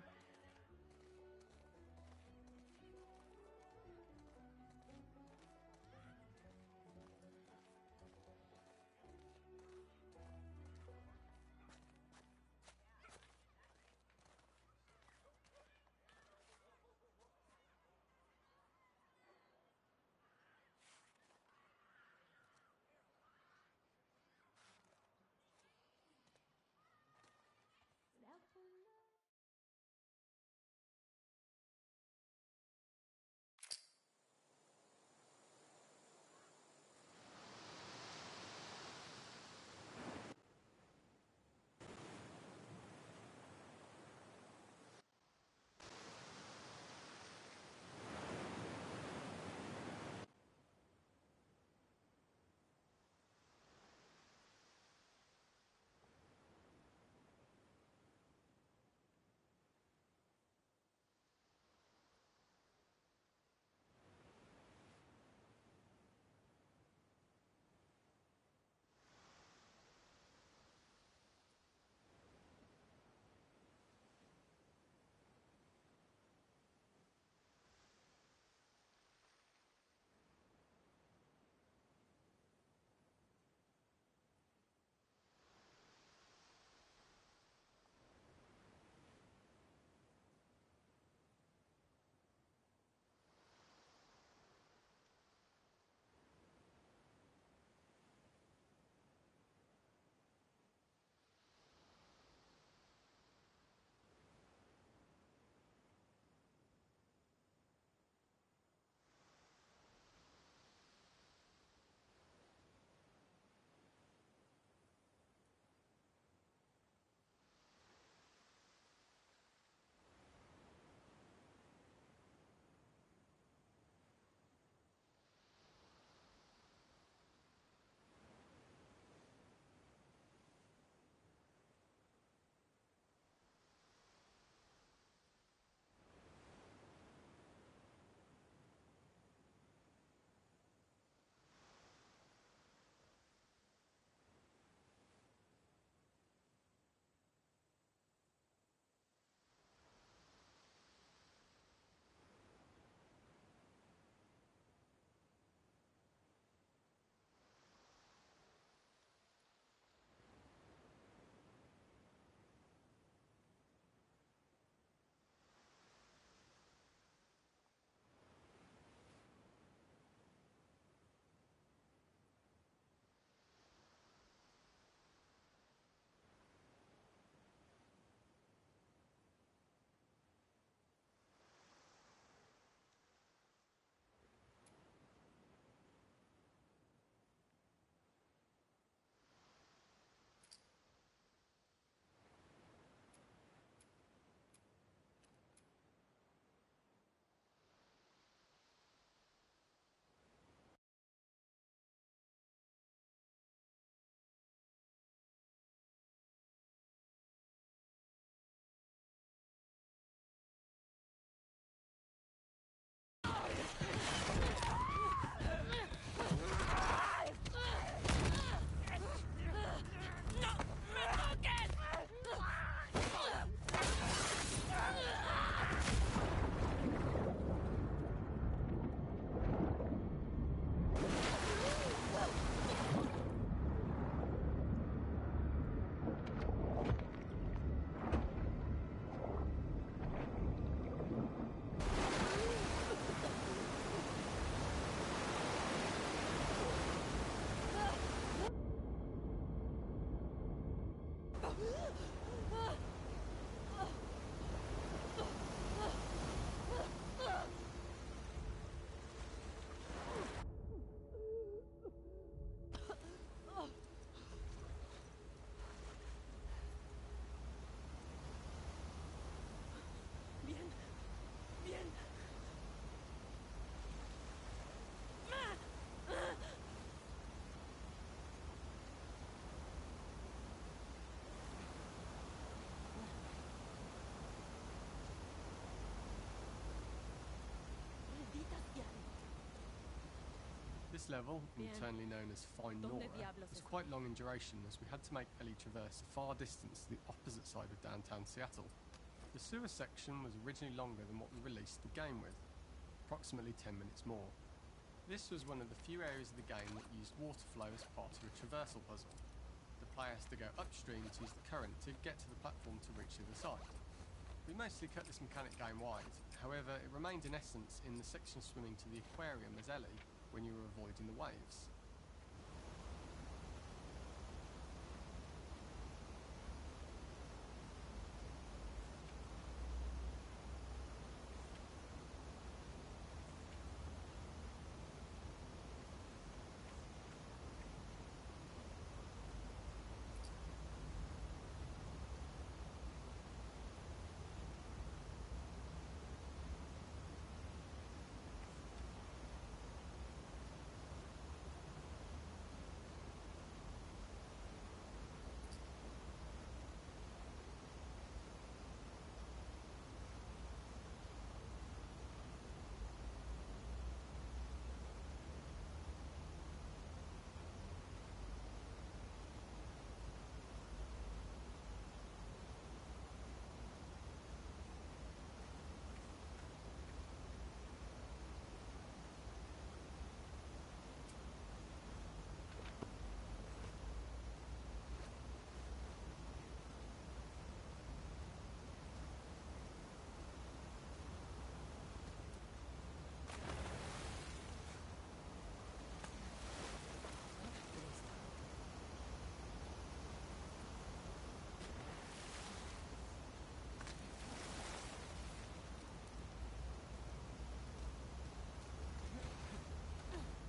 This level, Bien. internally known as Fine ¿Dónde Nora, diablos was está? quite long in duration as we had to make Ellie traverse a far distance to the opposite side of downtown Seattle. The sewer section was originally longer than what we released the game with, approximately 10 minutes more. This was one of the few areas of the game that used water flow as part of a traversal puzzle. The player has to go upstream to use the current to get to the platform to reach the other side. We mostly cut this mechanic game wide, however it remained in essence in the section swimming to the aquarium as Ellie when you were avoiding the waves.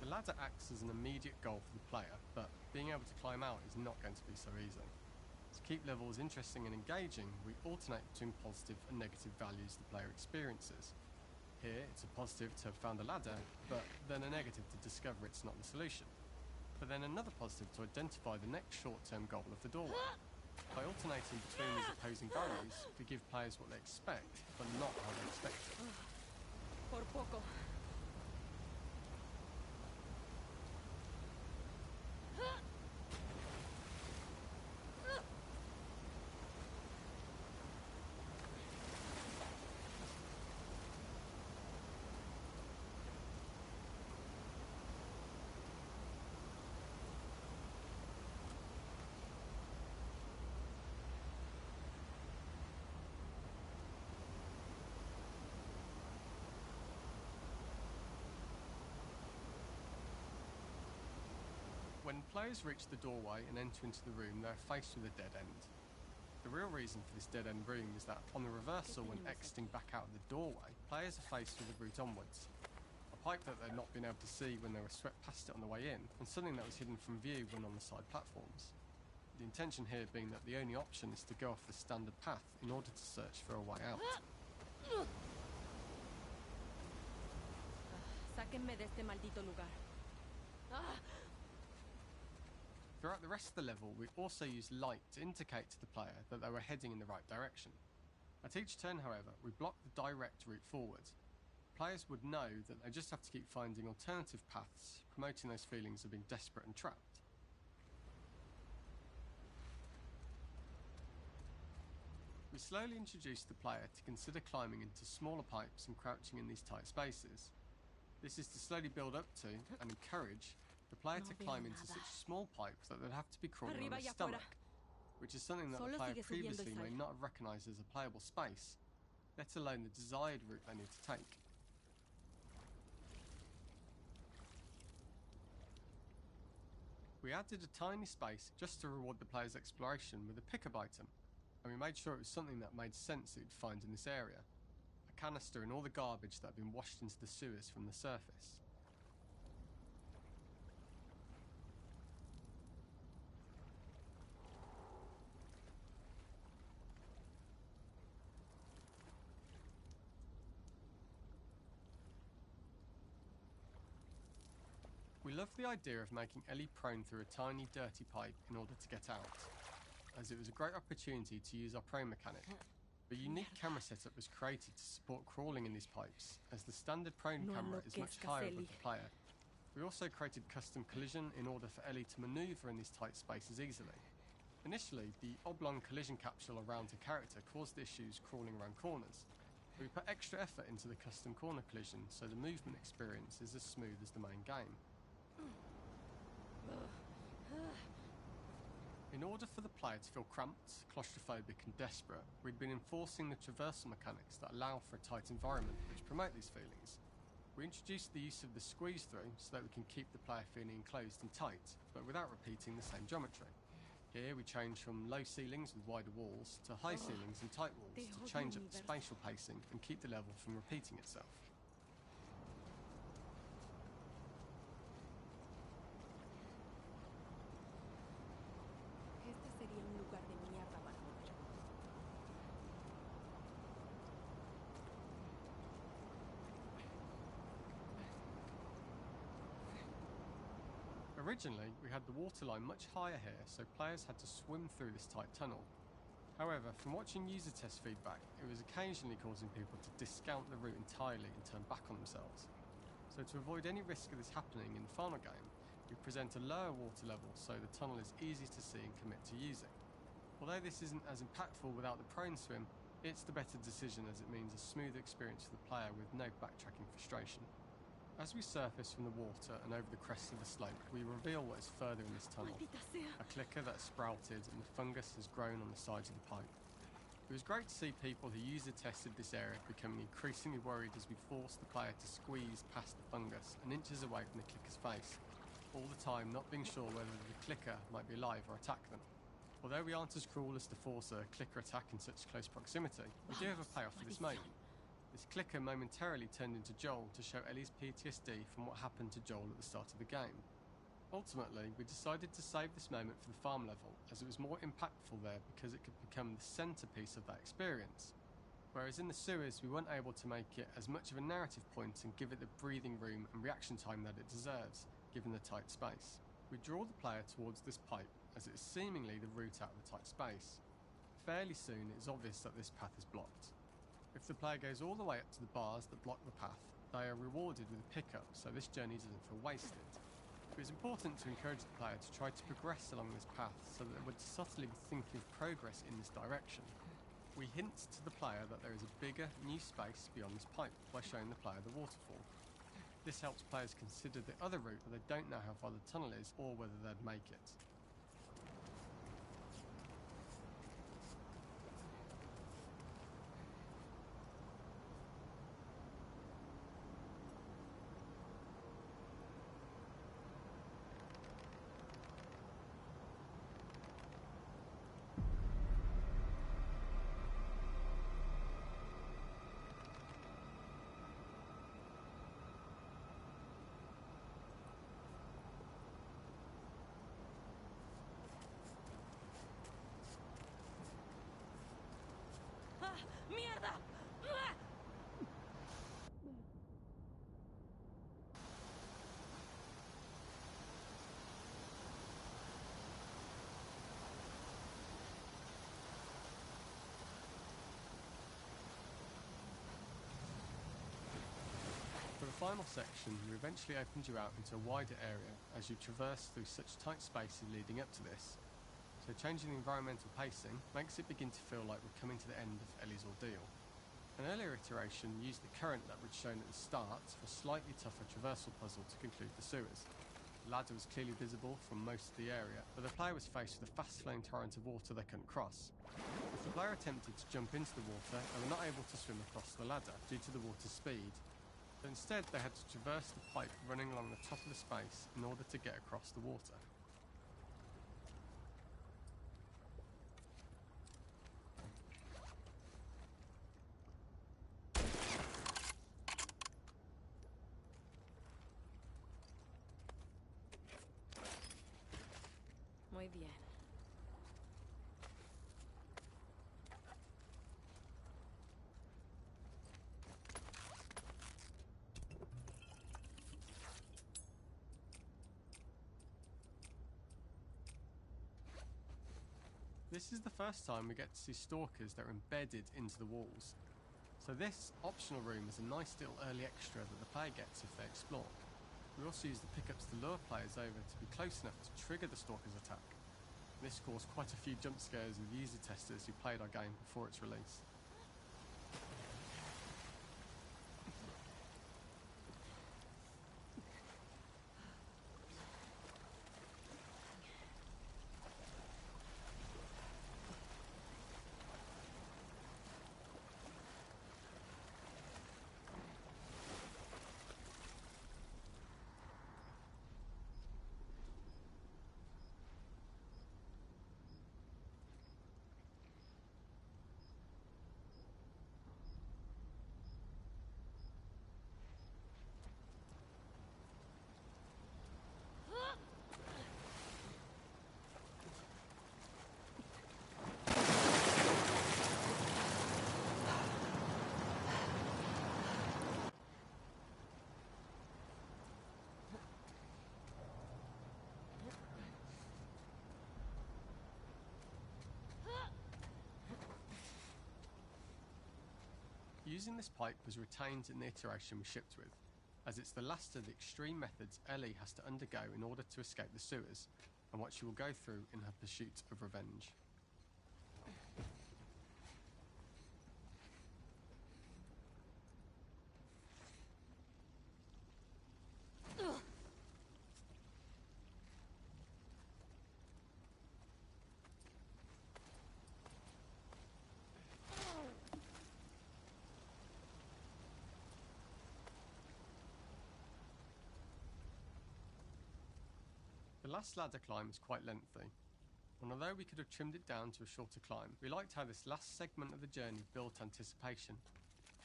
The ladder acts as an immediate goal for the player, but being able to climb out is not going to be so easy. To keep levels interesting and engaging, we alternate between positive and negative values the player experiences. Here, it's a positive to have found a ladder, but then a negative to discover it's not the solution. But then another positive to identify the next short-term goal of the doorway. By alternating between these opposing values, we give players what they expect, but not how they expect it. Por poco. When players reach the doorway and enter into the room, they're faced with a dead end. The real reason for this dead-end room is that on the reversal, when exiting back out of the doorway, players are faced with a route onwards. A pipe that they'd not been able to see when they were swept past it on the way in, and something that was hidden from view when on the side platforms. The intention here being that the only option is to go off the standard path in order to search for a way out. Sáquenme de este maldito lugar. Throughout the rest of the level, we also use light to indicate to the player that they were heading in the right direction. At each turn, however, we block the direct route forward. Players would know that they just have to keep finding alternative paths, promoting those feelings of being desperate and trapped. We slowly introduce the player to consider climbing into smaller pipes and crouching in these tight spaces. This is to slowly build up to, and encourage, the player to climb into such small pipes that they'd have to be crawling on their stomach, which is something that the player previously may not have recognised as a playable space, let alone the desired route they need to take. We added a tiny space just to reward the player's exploration with a pickup item, and we made sure it was something that made sense that you'd find in this area. A canister and all the garbage that had been washed into the sewers from the surface. We loved the idea of making Ellie prone through a tiny dirty pipe in order to get out, as it was a great opportunity to use our prone mechanic. A unique camera setup was created to support crawling in these pipes, as the standard prone camera is much higher above the player, We also created custom collision in order for Ellie to maneuver in these tight spaces easily. Initially, the oblong collision capsule around her character caused issues crawling around corners. We put extra effort into the custom corner collision so the movement experience is as smooth as the main game. In order for the player to feel cramped, claustrophobic and desperate, we'd been enforcing the traversal mechanics that allow for a tight environment which promote these feelings. We introduced the use of the squeeze through so that we can keep the player feeling enclosed and tight, but without repeating the same geometry. Here we change from low ceilings with wider walls to high ceilings and tight walls to change up the spatial pacing and keep the level from repeating itself. Este sería un lugar de mierda para morir. Originally, we had the waterline much higher here, so players had to swim through this tight tunnel. However, from watching user test feedback, it was occasionally causing people to discount the route entirely and turn back on themselves. So to avoid any risk of this happening in the final game, we present a lower water level so the tunnel is easy to see and commit to using. Although this isn't as impactful without the prone swim, it's the better decision as it means a smoother experience for the player with no backtracking frustration. As we surface from the water and over the crest of the slope, we reveal what is further in this tunnel. A clicker that has sprouted and the fungus has grown on the sides of the pipe. It was great to see people who user tested this area becoming increasingly worried as we forced the player to squeeze past the fungus and inches away from the clicker's face, all the time not being sure whether the clicker might be alive or attack them. Although we aren't as cruel as to force a clicker attack in such close proximity, we do have a payoff for this moment. This clicker momentarily turned into Joel to show Ellie's PTSD from what happened to Joel at the start of the game. Ultimately, we decided to save this moment for the farm level, as it was more impactful there because it could become the centrepiece of that experience. Whereas in the sewers, we weren't able to make it as much of a narrative point and give it the breathing room and reaction time that it deserves, given the tight space. We draw the player towards this pipe, as it is seemingly the route out of the tight space. Fairly soon, it is obvious that this path is blocked. If the player goes all the way up to the bars that block the path, they are rewarded with a pickup, so this journey doesn't feel wasted. It is important to encourage the player to try to progress along this path so that they would subtly be thinking of progress in this direction. We hint to the player that there is a bigger, new space beyond this pipe by showing the player the waterfall. This helps players consider the other route where they don't know how far the tunnel is or whether they'd make it. ¡Mierda! ¡Ah! For the final section, we eventually opened you out into a wider area as you traverse through such tight spaces leading up to this. So changing the environmental pacing makes it begin to feel like we're coming to the end of Ellie's ordeal. An earlier iteration used the current that we'd shown at the start for a slightly tougher traversal puzzle to conclude the sewers. The ladder was clearly visible from most of the area, but the player was faced with a fast-flowing torrent of water they couldn't cross. If the player attempted to jump into the water, they were not able to swim across the ladder due to the water's speed. But instead, they had to traverse the pipe running along the top of the space in order to get across the water. Muy bien. This is the first time we get to see stalkers that are embedded into the walls. So this optional room is a nice little early extra that the player gets if they explore. We also used the pickups to lure players over to be close enough to trigger the Stalker's attack. This caused quite a few jump scares with user testers who played our game before its release. Using this pipe was retained in the iteration we shipped with, as it's the last of the extreme methods Ellie has to undergo in order to escape the sewers, and what she will go through in her pursuit of revenge. The last ladder climb was quite lengthy, and although we could have trimmed it down to a shorter climb, we liked how this last segment of the journey built anticipation,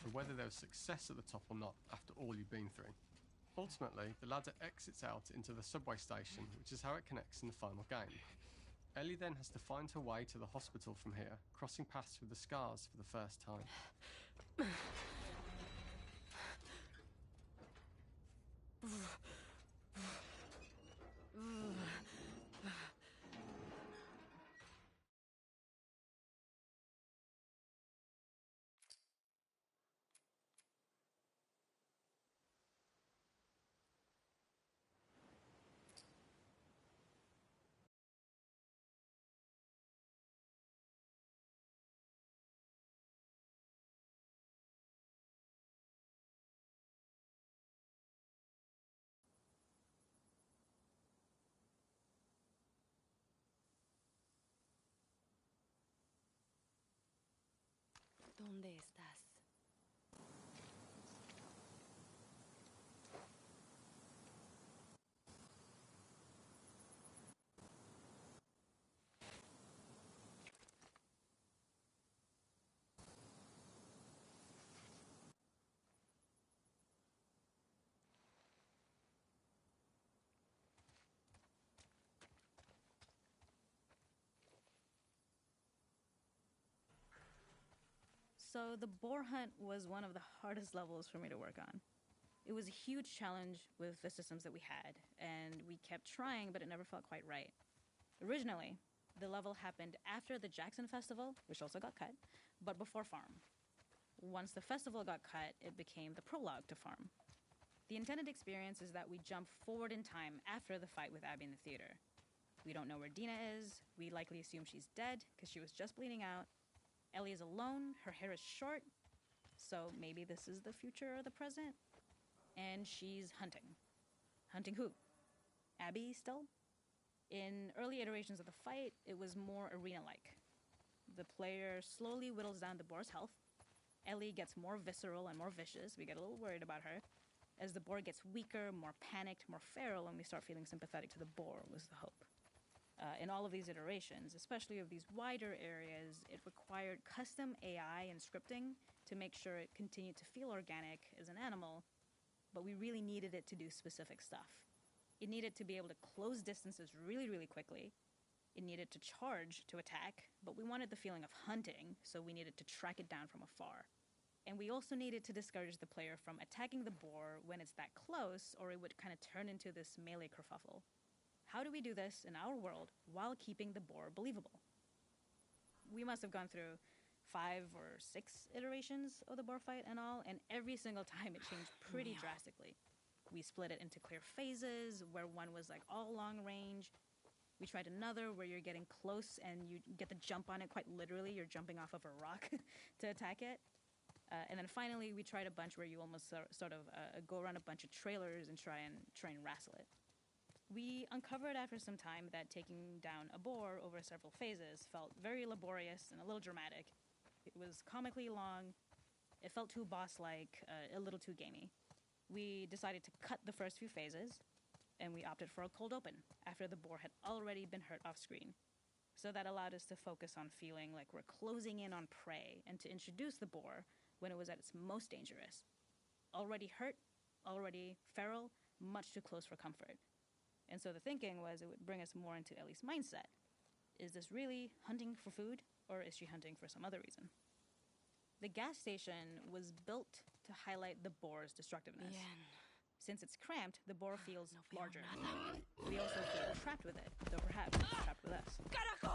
and whether there was success at the top or not after all you've been through. Ultimately, the ladder exits out into the subway station, which is how it connects in the final game. Ellie then has to find her way to the hospital from here, crossing paths with the Scars for the first time. ¿Dónde estás? So the boar hunt was one of the hardest levels for me to work on. It was a huge challenge with the systems that we had, and we kept trying, but it never felt quite right. Originally, the level happened after the Jackson Festival, which also got cut, but before Farm. Once the festival got cut, it became the prologue to Farm. The intended experience is that we jump forward in time after the fight with Abby in the theater. We don't know where Dina is. We likely assume she's dead because she was just bleeding out. Ellie is alone, her hair is short, so maybe this is the future or the present. And she's hunting. Hunting who? Abby still? In early iterations of the fight, it was more arena-like. The player slowly whittles down the boar's health. Ellie gets more visceral and more vicious. We get a little worried about her. As the boar gets weaker, more panicked, more feral, and we start feeling sympathetic to the boar was the hope. In all of these iterations, especially of these wider areas, it required custom AI and scripting to make sure it continued to feel organic as an animal, but we really needed it to do specific stuff. It needed to be able to close distances really, really quickly. It needed to charge to attack, but we wanted the feeling of hunting, so we needed to track it down from afar. And we also needed to discourage the player from attacking the boar when it's that close, or it would kind of turn into this melee kerfuffle. How do we do this in our world while keeping the boar believable? We must have gone through 5 or 6 iterations of the boar fight and all, and every single time it changed pretty drastically. We split it into clear phases, where one was like all long range. We tried another where you're getting close and you get the jump on it quite literally. You're jumping off of a rock to attack it. And then finally, we tried a bunch where you almost sort of go around a bunch of trailers and try and wrestle it. We uncovered after some time that taking down a boar over several phases felt very laborious and a little dramatic. It was comically long. It felt too boss-like, a little too gamey. We decided to cut the first few phases, and we opted for a cold open after the boar had already been hurt off screen. So that allowed us to focus on feeling like we're closing in on prey and to introduce the boar when it was at its most dangerous. Already hurt, already feral, much too close for comfort. And so the thinking was it would bring us more into Ellie's mindset. Is this really hunting for food, or is she hunting for some other reason? The gas station was built to highlight the boar's destructiveness. Bien. Since it's cramped, the boar feels larger. We also feel trapped with it, though perhaps it's trapped with us.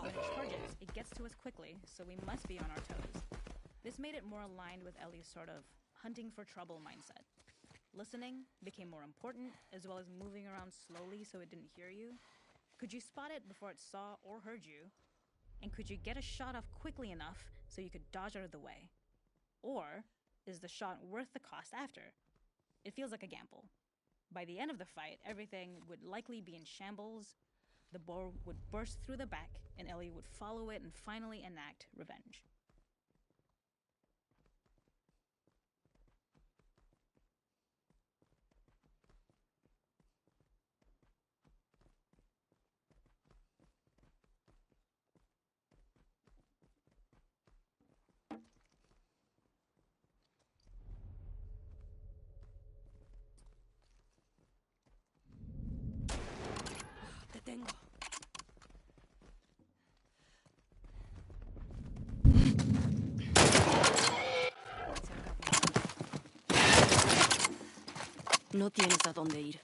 When it charges, it gets to us quickly, so we must be on our toes. This made it more aligned with Ellie's sort of hunting for trouble mindset. Listening became more important, as well as moving around slowly so it didn't hear you. Could you spot it before it saw or heard you? And could you get a shot off quickly enough so you could dodge out of the way? Or is the shot worth the cost after? It feels like a gamble. By the end of the fight, everything would likely be in shambles. The boar would burst through the back, and Ellie would follow it and finally enact revenge. Te tengo. No tienes a dónde ir.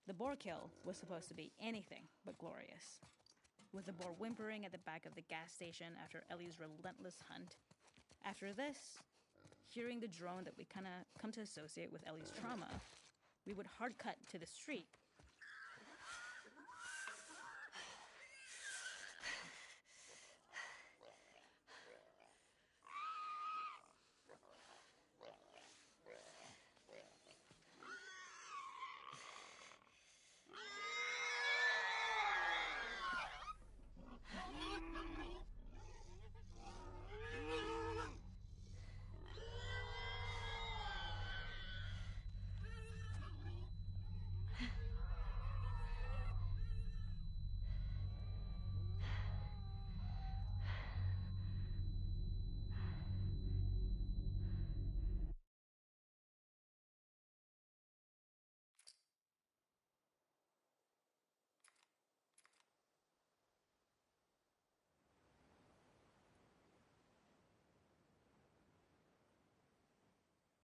The boar kill was supposed to be anything but glorious. With the boar whimpering at the back of the gas station after Ellie's relentless hunt. After this, hearing the drone that we kind of come to associate with Ellie's trauma, we would hard cut to the street